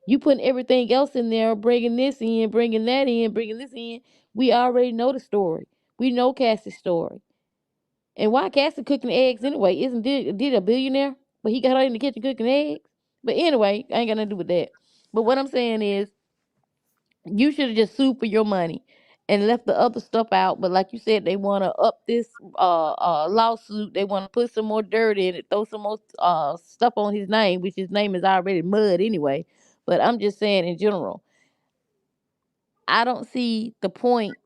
You putting everything else in there, bringing this in, bringing that in, bringing this in. We already know the story. We know Cassie's story. And why Cassie cooking eggs anyway? Isn't Diddy a billionaire? But he got her in the kitchen cooking eggs. But anyway, I ain't got nothing to do with that. But what I'm saying is, you should have just sued for your money and left the other stuff out. But like you said, they want to up this lawsuit. They want to put some more dirt in it, throw some more stuff on his name, which his name is already mud anyway. But I'm just saying in general, I don't see the point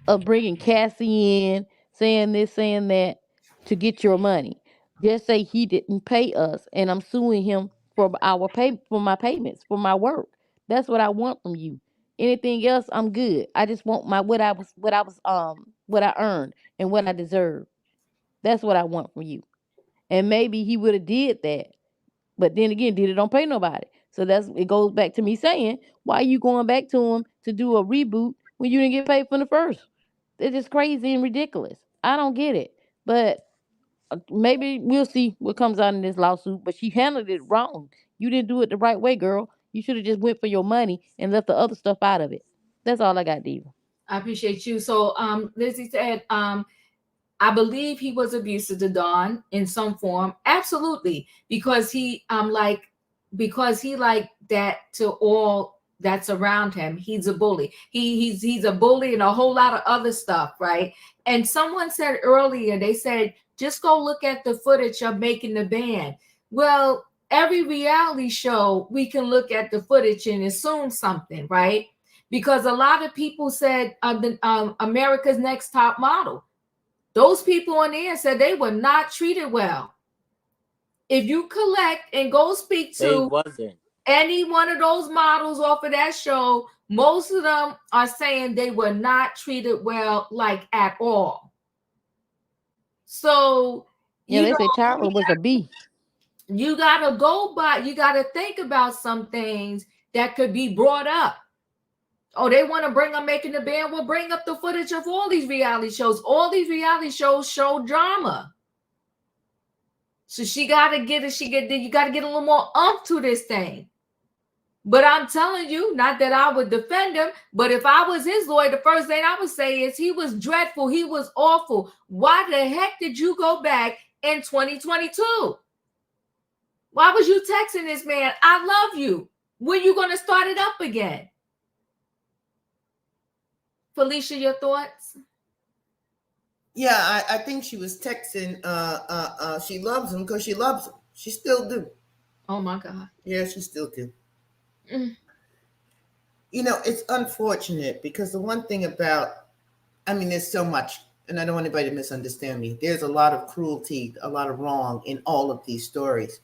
of bringing Cassie in, saying this, saying that, to get your money. Just say he didn't pay us, and I'm suing him for for my payments, for my work. That's what I want from you. Anything else, I'm good. I just want my what I earned and what I deserve. That's what I want from you. And maybe he would have did that. But then again, Diddy don't pay nobody. So it goes back to me saying, why are you going back to him to do a reboot when you didn't get paid from the first? It's just crazy and ridiculous. I don't get it. But maybe we'll see what comes out in this lawsuit. But she handled it wrong. You didn't do it the right way, girl. You should have just went for your money and left the other stuff out of it. That's all I got, Diva. I appreciate you. So Lizzie said, I believe he was abusive to Dawn in some form. Absolutely. Because he like that to all that's around him. He's a bully. He's a bully and a whole lot of other stuff, right? And someone said earlier, they said, just go look at the footage of Making the Band. Well, every reality show, we can look at the footage and assume something, right? because a lot of people said America's Next Top Model. Those people on there said they were not treated well. If you collect and go speak They to wasn't. any one of those models off of that show, most of them are saying they were not treated well, like at all. So Yeah, they say Tyra was a B. You gotta go by, you gotta think about some things that could be brought up. Oh, they want to bring up Making the Band. We'll bring up the footage of all these reality shows. All these reality shows show drama. So you gotta get a little more umph to this thing. But I'm telling you, not that I would defend him, but if I was his lawyer, the first thing I would say is he was dreadful. He was awful. Why the heck did you go back in 2022? Why was you texting this man? I love you. When you going to start it up again? Felicia, your thoughts? Yeah, I think she was texting. She loves him because she loves him. She still do. Oh my God. Yeah, she still do. You know, it's unfortunate because the one thing about, there's so much, and I don't want anybody to misunderstand me. There's a lot of cruelty, a lot of wrong in all of these stories.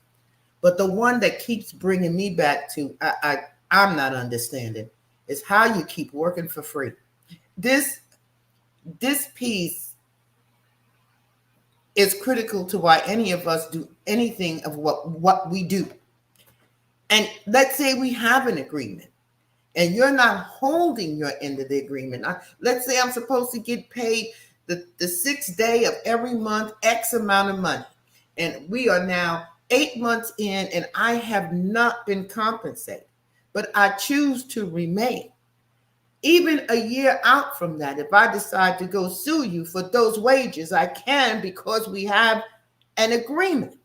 But the one that keeps bringing me back to, I'm not understanding, is how you keep working for free. This piece is critical to why any of us do anything of what we do. And let's say we have an agreement and you're not holding your end of the agreement. Let's say I'm supposed to get paid the 6th day of every month, X amount of money. And we are now 8 months in and I have not been compensated, but I choose to remain. Even a year out from that, if I decide to go sue you for those wages, I can because we have an agreement.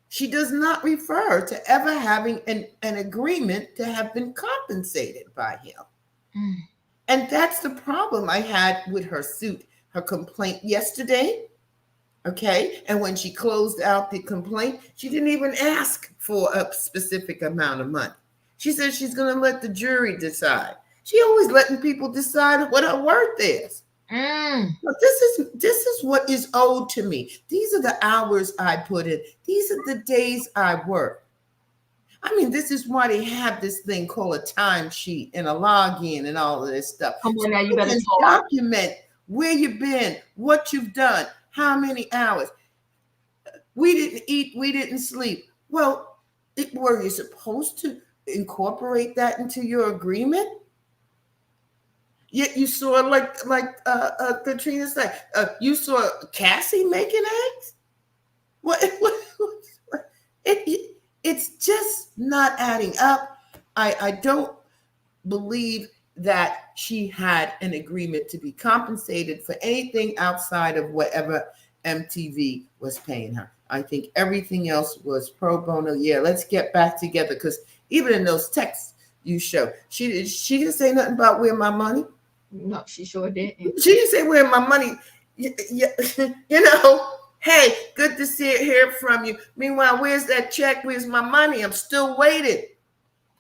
She does not refer to ever having an agreement to have been compensated by him. And that's the problem I had with her suit, her complaint yesterday. Okay. And when she closed out the complaint, she didn't even ask for a specific amount of money. She said she's going to let the jury decide. She always letting people decide what her worth is. But this is what is owed to me. These are the hours I put in. These are the days I work. This is why they have this thing called a timesheet and a login and all of this stuff. Come on now, you better document where you've been, what you've done, how many hours. We didn't eat, we didn't sleep. Well, were you supposed to incorporate that into your agreement? Yet you saw, like Katrina said, you saw Cassie making eggs? It's just not adding up. I don't believe that she had an agreement to be compensated for anything outside of whatever MTV was paying her. I think everything else was pro bono. Yeah, let's get back together, because even in those texts you show, she didn't say nothing about where my money. No, she sure didn't. She didn't say where my money. Hey, good to hear from you. Meanwhile, where's that check? Where's my money? I'm still waiting.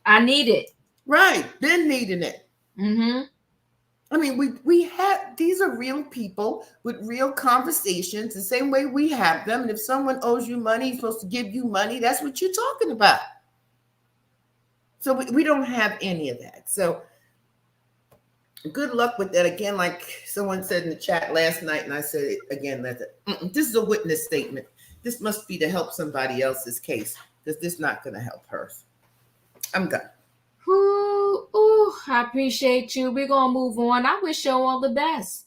I need it. Right, been needing it. We have, these are real people with real conversations, the same way we have them. And if someone owes you money, he's supposed to give you money. That's what you're talking about. So we don't have any of that. So good luck with that. Again, like someone said in the chat last night, and I said it again, this is a witness statement. This must be to help somebody else's case, because this is not going to help hers. I'm done. Ooh, I appreciate you. We're going to move on. I wish you all the best,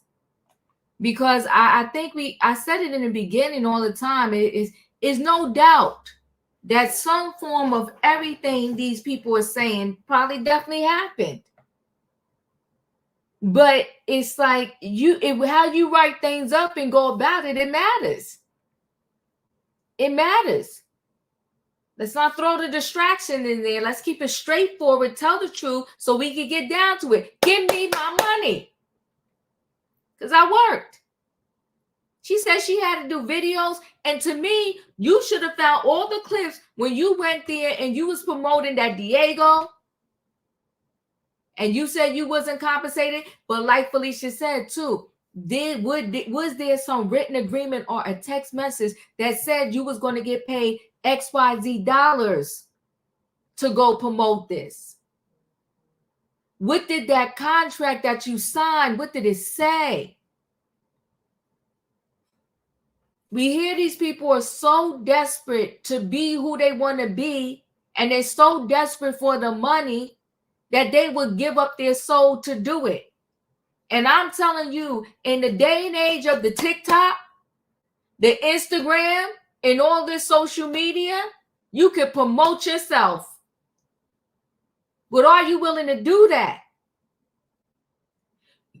because I think I said it in the beginning all the time. It is no doubt that some form of everything these people are saying probably definitely happened. But it's like how you write things up and go about it, it matters. It matters. Let's not throw the distraction in there. Let's keep it straightforward, tell the truth so we can get down to it. Give me my money. Because I worked. She said she had to do videos. And to me, you should have found all the clips when you went there and you was promoting that Diego And you said you wasn't compensated, but like Felicia said too, was there some written agreement or a text message that said you was going to get paid XYZ dollars to go promote this? What did that contract that you signed, what did it say? We hear these people are so desperate to be who they want to be, and they're so desperate for the money that they would give up their soul to do it. And I'm telling you, in the day and age of the TikTok, the Instagram, and all this social media, you can promote yourself. But are you willing to do that?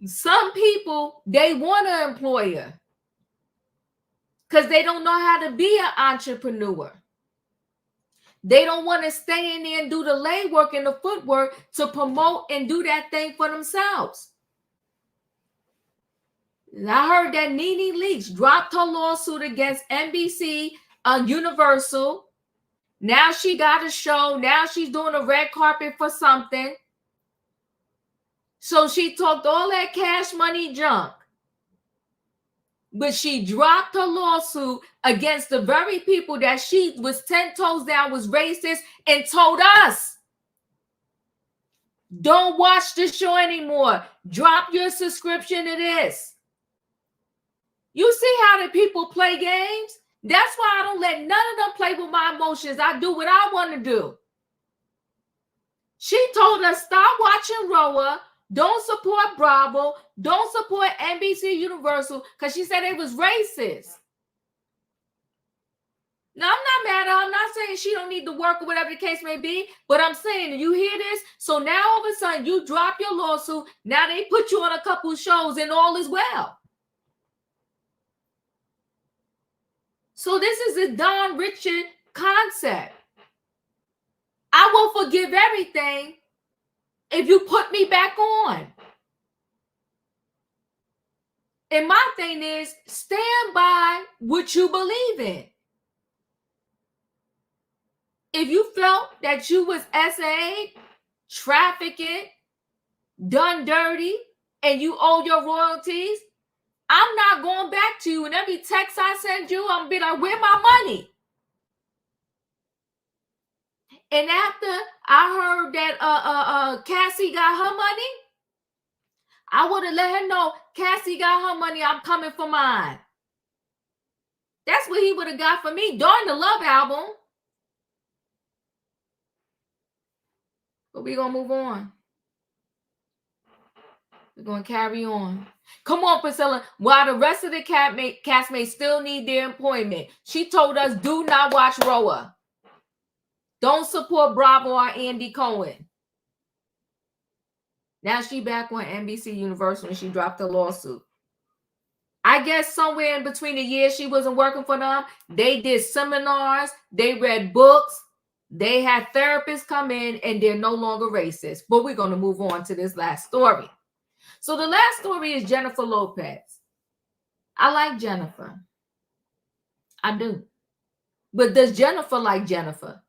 Some people, they want an employer because they don't know how to be an entrepreneur. They don't want to stay in there and do the legwork and the footwork to promote and do that thing for themselves. I heard that Nene Leakes dropped her lawsuit against NBC Universal. Now she got a show. Now she's doing a red carpet for something. So she talked all that cash money junk. But she dropped her lawsuit against the very people that she was 10 toes down was racist and told us, don't watch the show anymore. Drop your subscription to this. You see how the people play games? That's why I don't let none of them play with my emotions. I do what I want to do. She told us, stop watching Roa. Don't support Bravo. Don't support NBC Universal because she said it was racist. Now, I'm not mad at her. I'm not saying she don't need to work or whatever the case may be, but I'm saying, you hear this? So now all of a sudden you drop your lawsuit. Now they put you on a couple shows and all is well. So this is a Don Richard concept. I will forgive everything if you put me back on. And my thing is, stand by what you believe in. If you felt that you was SA'd, trafficking, done dirty, and you owe your royalties, I'm not going back to you. And every text I send you, I'm going to be like, where my money? And after I heard that Cassie got her money, I would have let her know, Cassie got her money, I'm coming for mine. That's what he would have got for me during the Love album. But we're going to move on. We're going to carry on. Come on, Priscilla. While the rest of the castmates still need their employment, she told us, do not watch Roa. Don't support Bravo or Andy Cohen. Now she back on NBC Universal and she dropped a lawsuit. I guess somewhere in between the years she wasn't working for them, they did seminars, they read books, they had therapists come in, and they're no longer racist. But we're going to move on to this last story. So the last story is Jennifer Lopez. I like Jennifer. I do. But does Jennifer like Jennifer?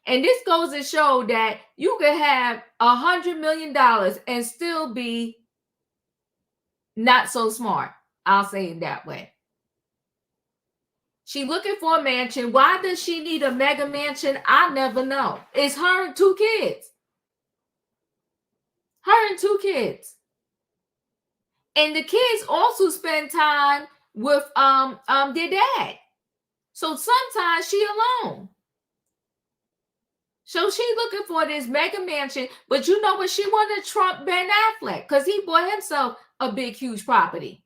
And this goes to show that you could have $100 million and still be not so smart. I'll say it that way. She looking for a mansion. Why does she need a mega mansion? I never know. It's her and 2 kids. Her and 2 kids. And the kids also spend time with their dad. So sometimes she alone. So she's looking for this mega mansion, but you know what? She wanted to trump Ben Affleck because he bought himself a big, huge property.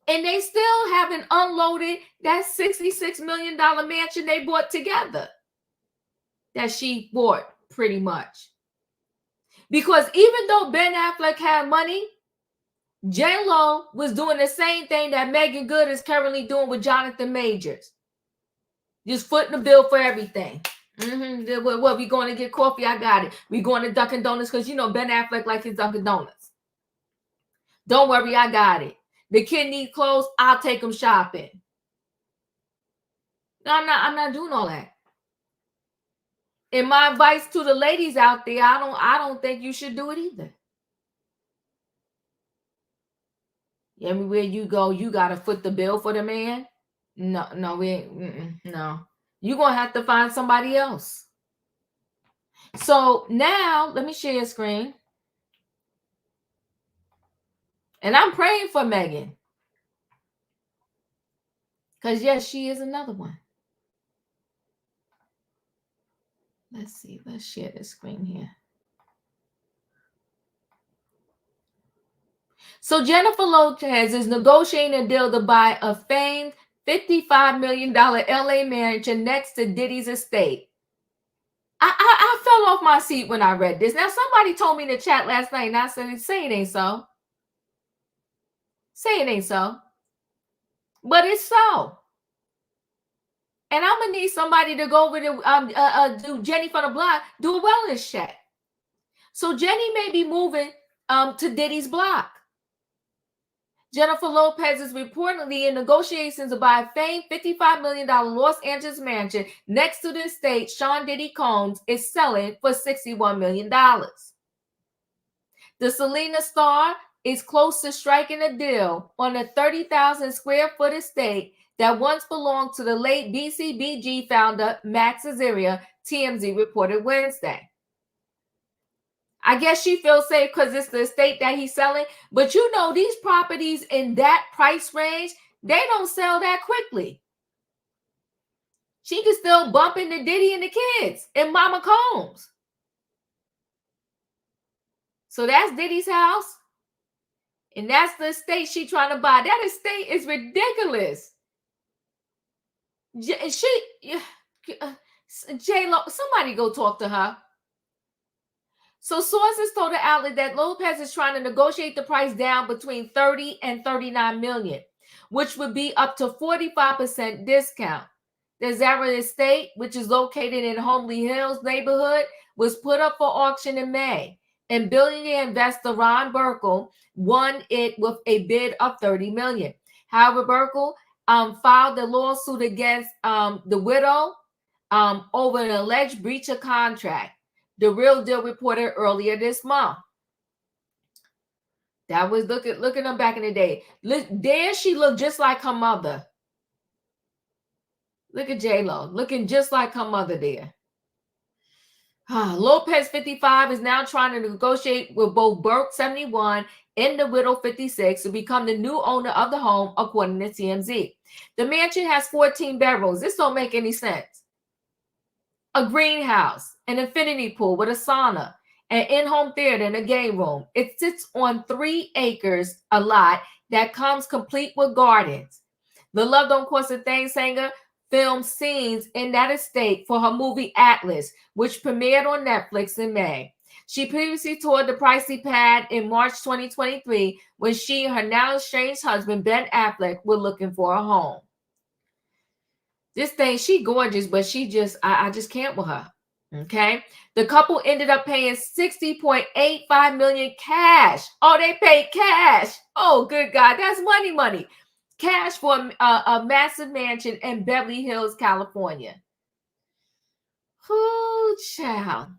And they still haven't unloaded that $66 million mansion they bought together that she bought pretty much. Because even though Ben Affleck had money, J.Lo was doing the same thing that Megan Good is currently doing with Jonathan Majors. Just footing the bill for everything. Well, we going to get coffee? I got it. We going to Dunkin' Donuts because you know Ben Affleck likes his Dunkin' Donuts. Don't worry, I got it. The kid needs clothes. I'll take him shopping. No, I'm not doing all that. And my advice to the ladies out there, I don't think you should do it either. Everywhere you go, you gotta foot the bill for the man. No, we ain't. No, you're gonna have to find somebody else. So now, let me share your screen. And I'm praying for Megan. Because, yes, she is another one. Let's see. Let's share the screen here. So Jennifer Lopez is negotiating a deal to buy a famed $55 million LA mansion next to Diddy's estate. I fell off my seat when I read this. Now, somebody told me in the chat last night, and I said, say it ain't so. Say it ain't so. But it's so. And I'm going to need somebody to go over to do Jenny from the block, do a wellness check. So Jenny may be moving to Diddy's block. Jennifer Lopez is reportedly in negotiations to buy a famed $55 million Los Angeles mansion next to the estate Sean Diddy Combs is selling for $61 million. The Selena star is close to striking a deal on a 30,000 square foot estate that once belonged to the late BCBG founder Max Azaria, TMZ reported Wednesday. I guess she feels safe because it's the estate that he's selling. But you know, these properties in that price range, they don't sell that quickly. She can still bump into Diddy and the kids and Mama Combs. So that's Diddy's house. And that's the estate she's trying to buy. That estate is ridiculous. J.Lo, somebody go talk to her. So sources told the outlet that Lopez is trying to negotiate the price down between 30 and 39 million, which would be up to 45% discount. The Zara estate, which is located in Homely Hills neighborhood, was put up for auction in May, and billionaire investor Ron Burkle won it with a bid of 30 million. However, Burkle filed a lawsuit against the widow over an alleged breach of contract. The Real Deal reported earlier this month. That was looking them back in the day. Look, there she looked just like her mother. Look at J.Lo, looking just like her mother there. Lopez 55 is now trying to negotiate with both Burke 71 and the widow 56 to become the new owner of the home, according to TMZ. The mansion has 14 bedrooms. This don't make any sense. A greenhouse, an infinity pool with a sauna, an in-home theater, and a game room. It sits on 3 acres, a lot that comes complete with gardens. The Love Don't Cost a Thing singer filmed scenes in that estate for her movie Atlas, which premiered on Netflix in May. She previously toured the pricey pad in March 2023 when she and her now estranged husband Ben Affleck were looking for a home. This thing, she gorgeous, but she just, I just can't with her. Okay. The couple ended up paying $60.85 million cash. Oh, they paid cash. Oh, good God. That's money. Cash for a massive mansion in Beverly Hills, California. Oh, child.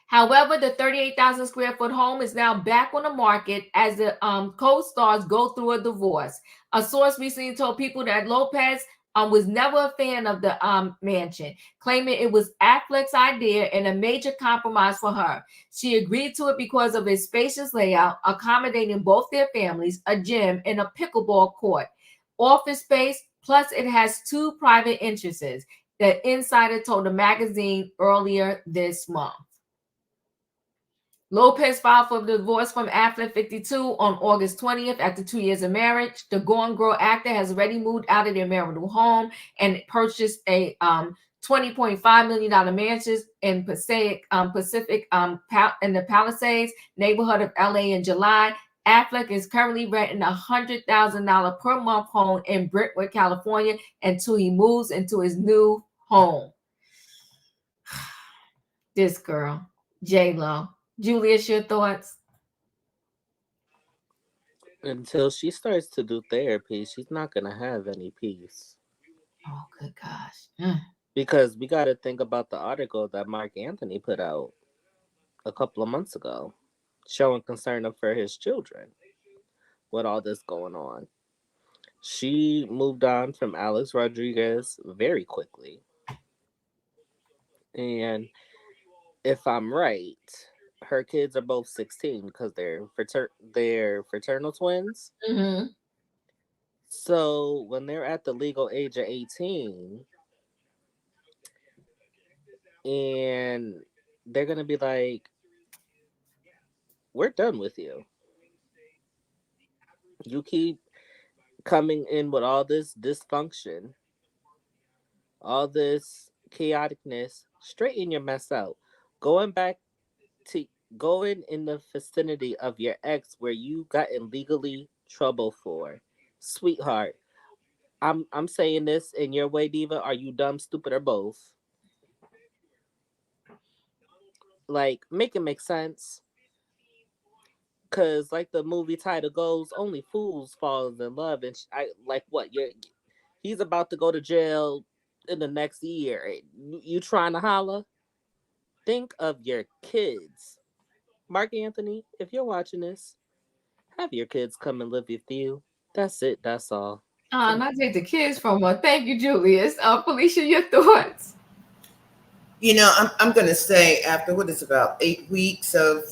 However, the 38,000 square foot home is now back on the market as the co-stars go through a divorce. A source recently told people that Lopez was never a fan of the mansion, claiming it was Affleck's idea and a major compromise for her. She agreed to it because of its spacious layout, accommodating both their families, a gym, and a pickleball court. Office space, plus it has 2 private entrances, the insider told the magazine earlier this month. Lopez filed for divorce from Affleck 52 on August 20th after 2 years of marriage. The Gone Girl actor has already moved out of their marital home and purchased a $20.5 million mansion in Pacific in the Palisades neighborhood of LA in July. Affleck is currently renting a $100,000 per month home in Brentwood, California, until he moves into his new home. This girl, J.Lo. Julius, your thoughts? Until she starts to do therapy, she's not going to have any peace. Oh, good gosh. Because we got to think about the article that Mark Anthony put out a couple of months ago, showing concern for his children with all this going on. She moved on from Alex Rodriguez very quickly. And if I'm right, her kids are both 16 because they're fraternal twins. Mm-hmm. So when they're at the legal age of 18, and they're gonna be like, "We're done with you. You keep coming in with all this dysfunction, all this chaoticness. Straighten your mess out. Going back to going in the vicinity of your ex where you got in legally trouble for, sweetheart. I'm saying this in your way, diva. Are you dumb, stupid, or both? Like, make it make sense. Cause like the movie title goes, only fools falls in love, and I like what he's about to go to jail in the next year. You trying to holler? Think of your kids, Mark Anthony. If you're watching this, have your kids come and live with you. That's it. That's all. Not take the kids from her. Thank you, Julius. Felicia, your thoughts? You know, I'm going to say after what is about 8 weeks of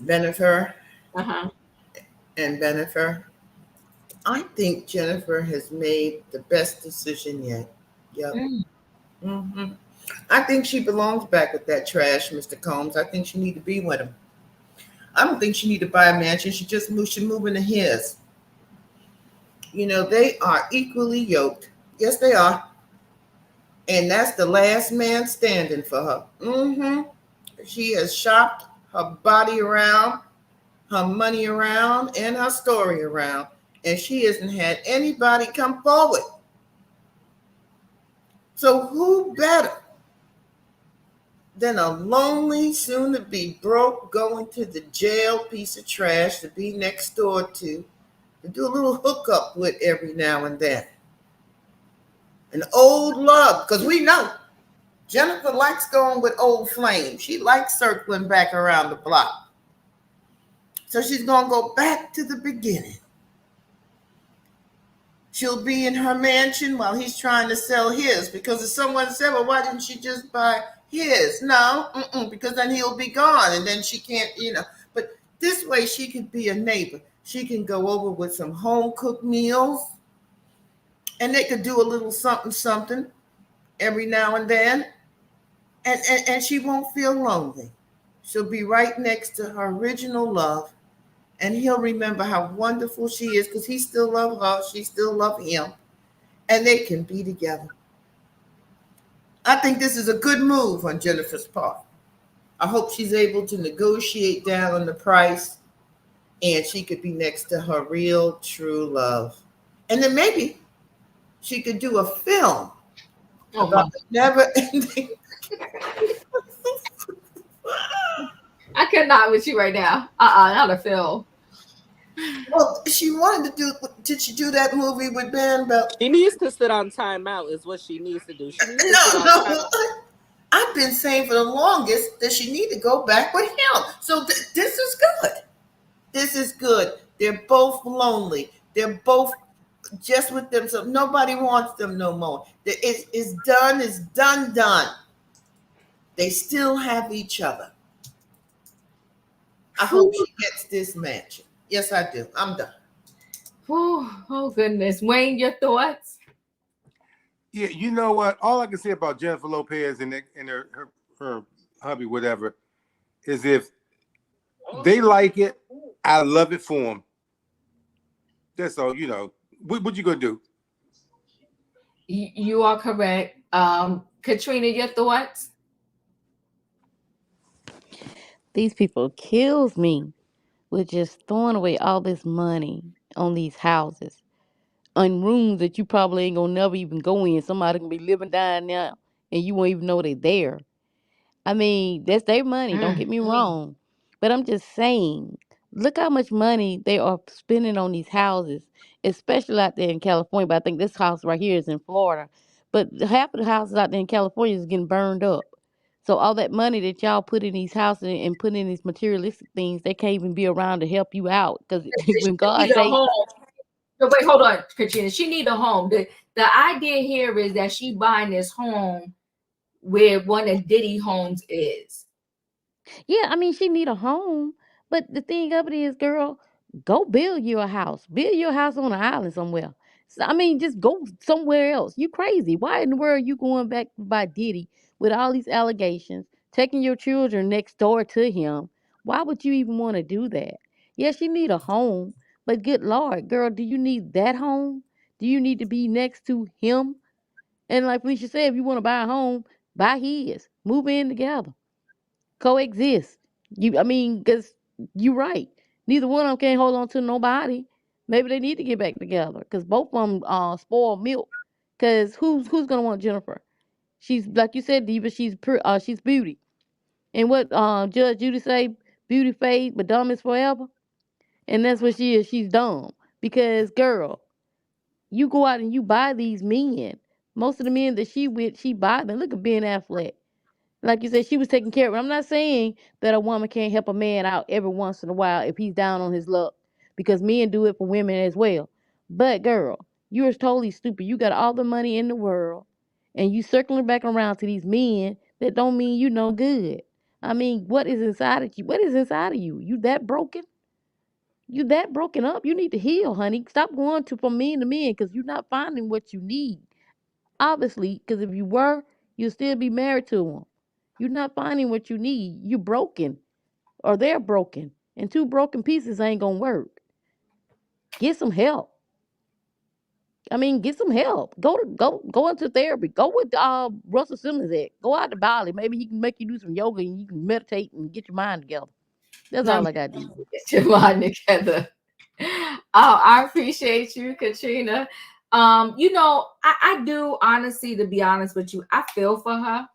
Jennifer and Jennifer, I think Jennifer has made the best decision yet. Yep. Mm-hmm. I think she belongs back with that trash, Mr. Combs. I think she need to be with him. I don't think she need to buy a mansion. She should move into his. You know, they are equally yoked. Yes, they are. And that's the last man standing for her. Mm-hmm. She has shopped her body around, her money around, and her story around. And she hasn't had anybody come forward. So who better than a lonely, soon-to-be broke, going to the jail piece of trash to be next door to do a little hookup with every now and then. An old love, because we know Jennifer likes going with old flames. She likes circling back around the block. So she's going to go back to the beginning. She'll be in her mansion while he's trying to sell his, because if someone said, well, why didn't she just buy his? No, because then he'll be gone and then she can't, But this way she could be a neighbor. She can go over with some home-cooked meals, and they could do a little something every now and then, and she won't feel lonely. She'll be right next to her original love, and he'll remember how wonderful she is because he still loves her, she still loves him, and they can be together. I think this is a good move on Jennifer's part. I hope she's able to negotiate down on the price, and she could be next to her real, true love. And then maybe she could do a film about the never-ending. I cannot with you right now. Not a film. Well, she wanted to do. Did she do that movie with Ben? She needs to sit on timeout. Is what she needs to do. She needs to sit on No. I've been saying for the longest that she need to go back with him. So this is good. This is good. They're both lonely. They're both just with themselves. Nobody wants them no more. It's done. It's done. They still have each other. I hope she gets this mansion. Yes, I do. I'm done. Oh goodness. Wayne, your thoughts? Yeah, you know what? All I can say about Jennifer Lopez and her hubby, whatever, is if they like it, I love it for them. That's all. What you gonna do? You are correct. Katrina, your thoughts? These people kills me with just throwing away all this money on these houses, on rooms that you probably ain't gonna never even go in. Somebody can be living down there and you won't even know they're there. I mean, that's their money. Don't get me wrong. But I'm just saying, look how much money they are spending on these houses. especially out there in California. But I think this house right here is in Florida. But half of the houses out there in California is getting burned up. So all that money that y'all put in these houses and put in these materialistic things, they can't even be around to help you out. Because when She God need a say, home. No, wait, hold on, Katrina. She need a home. The idea here is that she buying this home where one of Diddy homes is. yeah, I mean, she need a home. But the thing of it is, girl, go build you a house. Build your house on an island somewhere. So, I mean, just go somewhere else. You crazy. Why in the world you going back by Diddy with all these allegations, taking your children next door to him? Why would you even want to do that? Yes, you need a home, but good Lord, girl, do you need that home? Do you need to be next to him? And like Felicia said, if you want to buy a home, buy his. Move in together. Coexist. I mean, because you're right. Neither one of them can't hold on to nobody. Maybe they need to get back together because both of them spoiled milk. Because who's gonna want Jennifer? She's like you said, Diva. She's beauty. And what Judge Judy say? Beauty fades, but dumb is forever. And that's what she is. She's dumb because girl, you go out and you buy these men. Most of the men that she with, she buy them. Look at Ben Affleck. Like you said, she was taking care of it. I'm not saying that a woman can't help a man out every once in a while if he's down on his luck, because men do it for women as well. But girl, you're totally stupid. You got all the money in the world, and you circling back around to these men that don't mean you no good. I mean, what is inside of you? What is inside of you? You that broken? You that broken up? You need to heal, honey. Stop going to from men to men because you're not finding what you need. Obviously, because if you were, you'd still be married to them. You're not finding what you need. You're broken, or they're broken, and two broken pieces ain't gonna work. Get some help. I mean, get some help. Go into therapy. Go with Russell Simmons. Go out to Bali. Maybe he can make you do some yoga and you can meditate and get your mind together. That's all I got to do. Get your mind together. Oh, I appreciate you, Katrina. I do honestly, to be honest with you, I feel for her.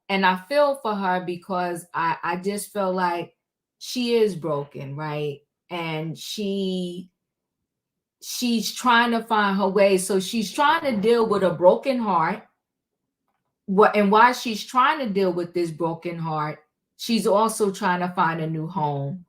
And I feel for her because I just feel like she is broken, right? And she's trying to find her way. So she's trying to deal with a broken heart. And while she's trying to deal with this broken heart, she's also trying to find a new home.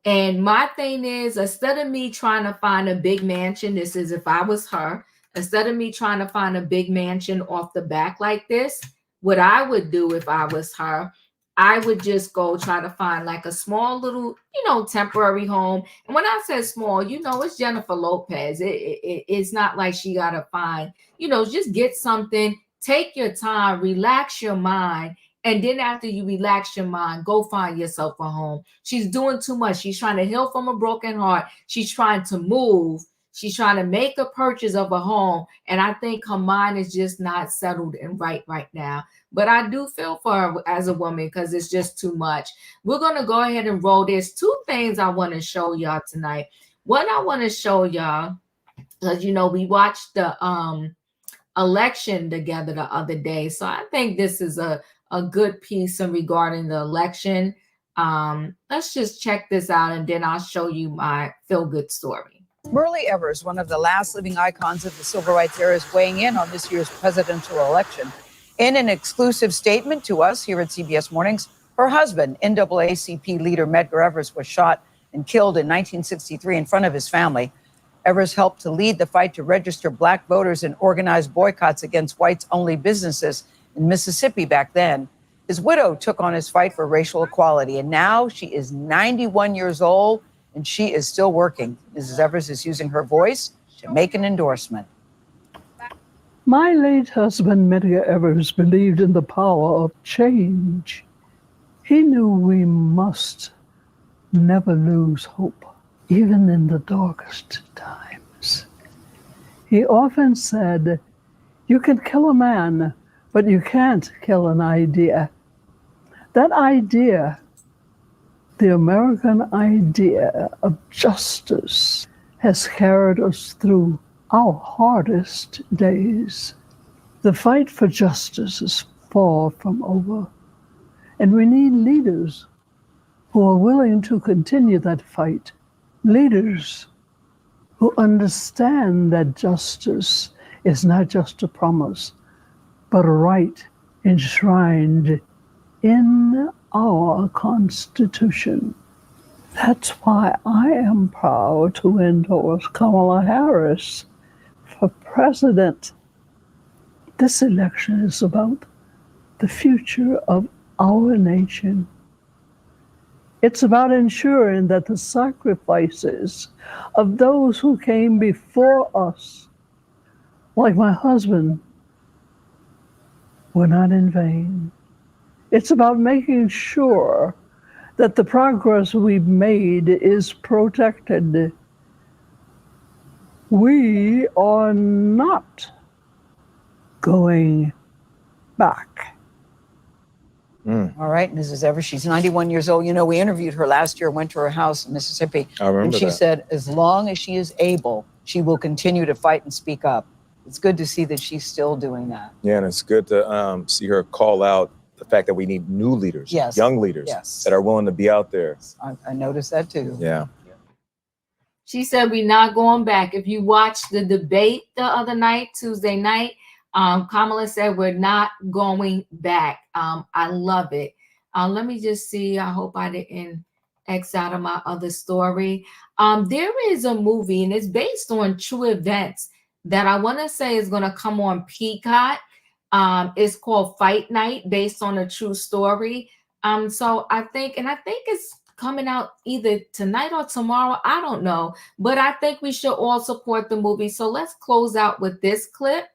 And my thing is, instead of me trying to find a big mansion, this is if I was her, instead of me trying to find a big mansion off the back like this, what I would do if I was her, I would just go try to find like a small little, temporary home. And when I say small, it's Jennifer Lopez. It's not like she got to find, just get something, take your time, relax your mind. And then after you relax your mind, go find yourself a home. She's doing too much. She's trying to heal from a broken heart. She's trying to move. She's trying to make a purchase of a home. And I think her mind is just not settled and right now. But I do feel for her as a woman because it's just too much. We're going to go ahead and roll. There's two things I want to show y'all tonight. One, I want to show y'all, because, we watched the election together the other day. So I think this is a good piece in regarding the election. Let's just check this out, and then I'll show you my feel-good story. Myrlie Evers, one of the last living icons of the civil rights era, is weighing in on this year's presidential election. In an exclusive statement to us here at CBS Mornings, her husband, NAACP leader Medgar Evers, was shot and killed in 1963 in front of his family. Evers helped to lead the fight to register Black voters and organize boycotts against whites-only businesses in Mississippi back then. His widow took on his fight for racial equality, and now she is 91 years old, and she is still working. Mrs. Evers is using her voice to make an endorsement. My late husband, Medgar Evers, believed in the power of change. He knew we must never lose hope, even in the darkest times. He often said, "You can kill a man, but you can't kill an idea." That idea, the American idea of justice, has carried us through our hardest days. The fight for justice is far from over, and we need leaders who are willing to continue that fight. Leaders who understand that justice is not just a promise, but a right enshrined in our Constitution. That's why I am proud to endorse Kamala Harris for president. This election is about the future of our nation. It's about ensuring that the sacrifices of those who came before us, like my husband, were not in vain. It's about making sure that the progress we've made is protected. We are not going back. All right, Mrs. Evers, she's 91 years old. You know, we interviewed her last year, went to her house in Mississippi. I remember and she that. said, as long as she is able, she will continue to fight and speak up. It's good to see that she's still doing that. Yeah, and it's good to see her call out the fact that we need new leaders, Yes. young leaders Yes. that are willing to be out there. I noticed that too. Yeah. She said we're not going back. If you watched the debate the other night, Tuesday night, Kamala said we're not going back. I love it. Let me just see. I hope I didn't X out of my other story. There is a movie, and it's based on true events that I want to say is going to come on Peacock. It's called Fight Night, based on a true story. So I think it's coming out either tonight or tomorrow. I don't know, but I think we should all support the movie. So let's close out with this clip.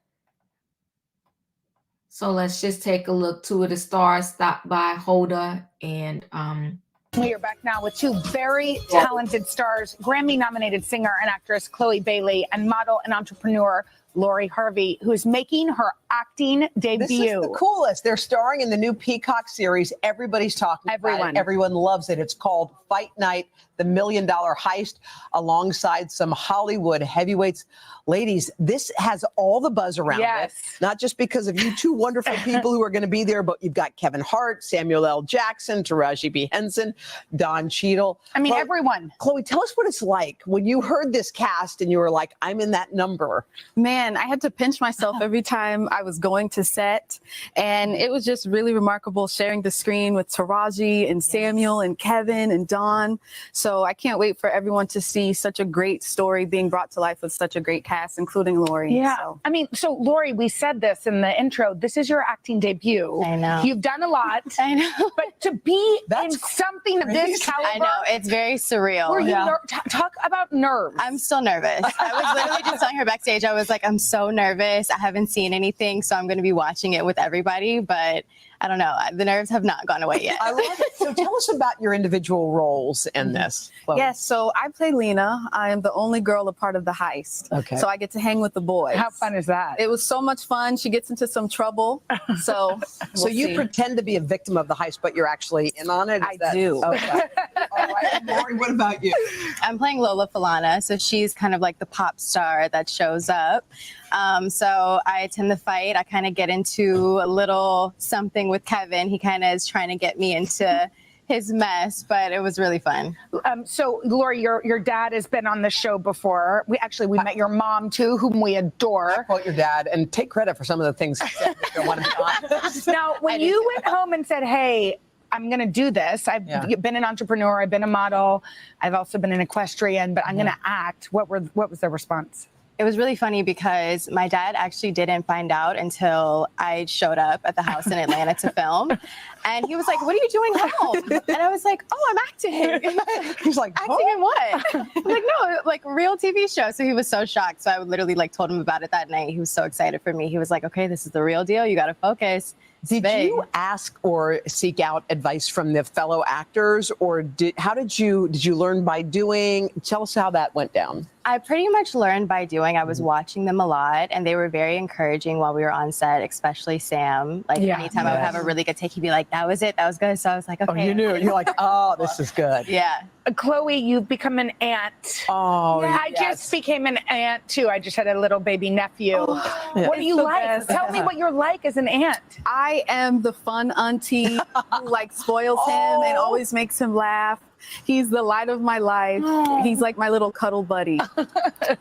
So let's just take a look. Two of the stars stopped by, Hoda and We are back now with two very talented stars, Grammy-nominated singer and actress Chloe Bailey and model and entrepreneur Lori Harvey, who's making her acting debut. This is the coolest. They're starring in the new Peacock series. Everybody's talking about it. Everyone loves it. It's called Fight Night, the $1 Million Heist, alongside some Hollywood heavyweights. Ladies, this has all the buzz around it. Not just because of you two wonderful people who are going to be there, but you've got Kevin Hart, Samuel L. Jackson, Taraji P. Henson, Don Cheadle. I mean, everyone. Chloe, tell us what it's like when you heard this cast and you were like, I'm in that number. Man, I had to pinch myself every time I was going to set. And it was just really remarkable sharing the screen with Taraji and Samuel and Kevin and Don. So I can't wait for everyone to see such a great story being brought to life with such a great cast, including Lori. Yeah. So. I mean, so Lori, we said this in the intro. This is your acting debut. I know. You've done a lot. I know. But to be in something of this caliber. I know. It's very surreal. Were you talk about nerves. I'm still nervous. I was literally just telling her backstage, I was like, I'm so nervous. I haven't seen anything, so I'm going to be watching it with everybody. But I don't know. The nerves have not gone away yet. I love it. So tell us about your individual roles in this. Chloe. Yes, so I play Lena. I am the only girl a part of the heist. Okay. So I get to hang with the boys. How fun is that? It was so much fun. She gets into some trouble. So So you pretend to be a victim of the heist, but you're actually in on it? I do. Okay. All right. Lori, what about you? I'm playing Lola Falana, so she's kind of like the pop star that shows up. So I attend the fight. I kind of get into a little something with Kevin. He kind of is trying to get me into his mess, but it was really fun. So Lori, your dad has been on the show before. We met your mom too, whom we adore. Quote your dad and take credit for some of the things he said that you want to be on. Now, when you went home and said, hey, I'm going to do this. I've been an entrepreneur. I've been a model. I've also been an equestrian, but I'm going to act. What was the response? It was really funny because my dad actually didn't find out until I showed up at the house in Atlanta to film. And he was like, what are you doing home? And I was like, oh, I'm acting. He's like, acting in what? I'm like, no, like real TV show. So he was so shocked. So I literally told him about it that night. He was so excited for me. He was like, okay, this is the real deal. You got to focus. Did you ask or seek out advice from the fellow actors, or how did you learn by doing? Tell us how that went down. I pretty much learned by doing. I was watching them a lot, and they were very encouraging while we were on set, especially Sam. Anytime I would have a really good take, he'd be like, that was it, that was good. So I was like, okay. Oh, you knew. You're like, oh, this is good. Yeah. Chloe, you've become an aunt. Oh, yeah, I just became an aunt too. I just had a little baby nephew. What do you like? Tell me what you're like as an aunt. I am the fun auntie who spoils him and always makes him laugh. He's the light of my life. He's like my little cuddle buddy.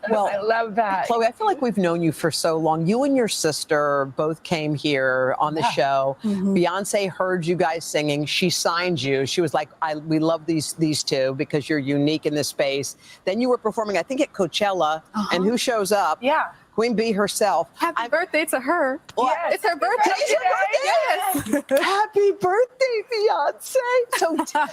Well, I love that. Chloe, I feel like we've known you for so long. You and your sister both came here on the show. Beyonce heard you guys singing. She signed you. She was like, we love these two because you're unique in this space. Then you were performing, I think, at Coachella. And who shows up? Yeah. Queen Bee herself. Happy birthday to her. Yes. It's her birthday. Yes. Happy birthday, Beyonce.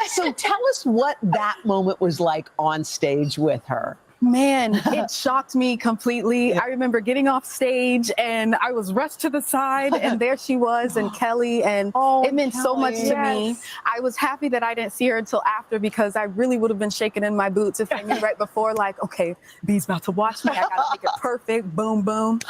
So tell us what that moment was like on stage with her. Man, it shocked me completely. I remember getting off stage and I was rushed to the side and there she was and Kelly, and it meant so much to me. I was happy that I didn't see her until after, because I really would have been shaking in my boots if I knew right before, like, okay, B's about to watch me. I gotta make it perfect. Boom, boom.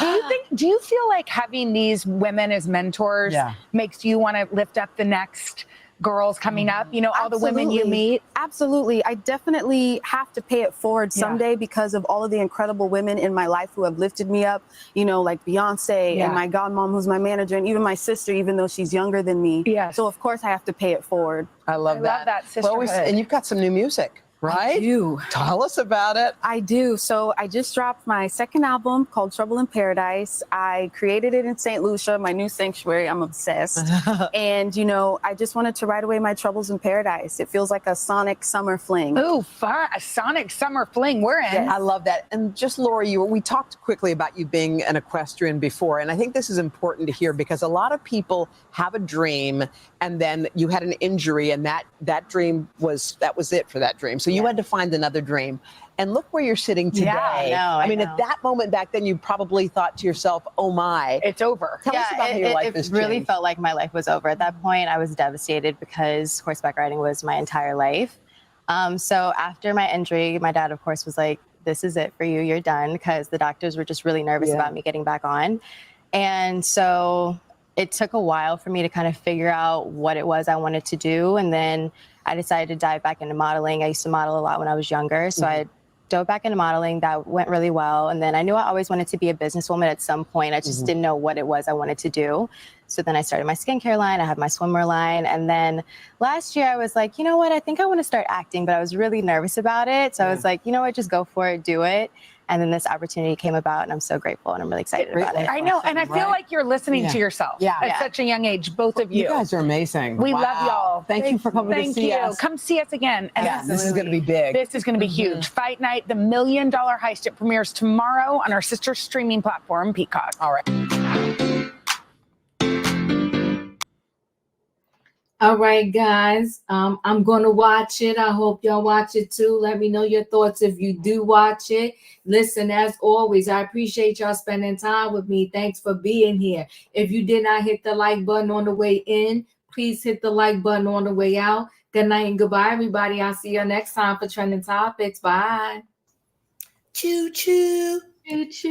Do you feel like having these women as mentors makes you want to lift up the next girls coming up, you know, all the women you meet? Absolutely. I definitely have to pay it forward someday because of all of the incredible women in my life who have lifted me up, you know, like Beyonce and my godmom, who's my manager, and even my sister, even though she's younger than me. So of course I have to pay it forward. I love that sisterhood. And you've got some new music, right? I do. Tell us about it. I do. So I just dropped my second album called Trouble in Paradise. I created it in St. Lucia, my new sanctuary. I'm obsessed. And, you know, I just wanted to write away my troubles in paradise. It feels like a sonic summer fling. Ooh, fun. A sonic summer fling. We're in. I love that. And just, Lori, we talked quickly about you being an equestrian before, and I think this is important to hear because a lot of people have a dream and then you had an injury and that dream was it for that dream. So you had to find another dream. And look where you're sitting today. I mean, know. at that moment back then, you probably thought to yourself, oh my. It's over. Tell us about how your life has It really changed. felt like my life was over. At that point, I was devastated because horseback riding was my entire life. So after my injury, my dad, of course, was like, this is it for you. You're done, because the doctors were just really nervous about me getting back on. And so it took a while for me to kind of figure out what it was I wanted to do. And then I decided to dive back into modeling. I used to model a lot when I was younger. So I dove back into modeling. That went really well. And then I knew I always wanted to be a businesswoman at some point. I just didn't know what it was I wanted to do. So then I started my skincare line. I had my swimwear line. And then last year I was like, you know what? I think I want to start acting, but I was really nervous about it. So I was like, you know what? Just go for it. Do it. And then this opportunity came about, and I'm so grateful, and I'm really excited about it. I know, and I feel like you're listening to yourself at such a young age, both of you. You guys are amazing. We love y'all. Thank you for coming to see us. Come see us again. And this is going to be big. This is going to be huge. Fight Night, the $1 Million Heist. It premieres tomorrow on our sister streaming platform, Peacock. All right. All right, guys. I'm going to watch it. I hope y'all watch it too. Let me know your thoughts if you do watch it. Listen, as always, I appreciate y'all spending time with me. Thanks for being here. If you did not hit the like button on the way in, please hit the like button on the way out. Good night and goodbye, everybody. I'll see you next time for Trending Topics. Bye. Choo choo. Choo choo.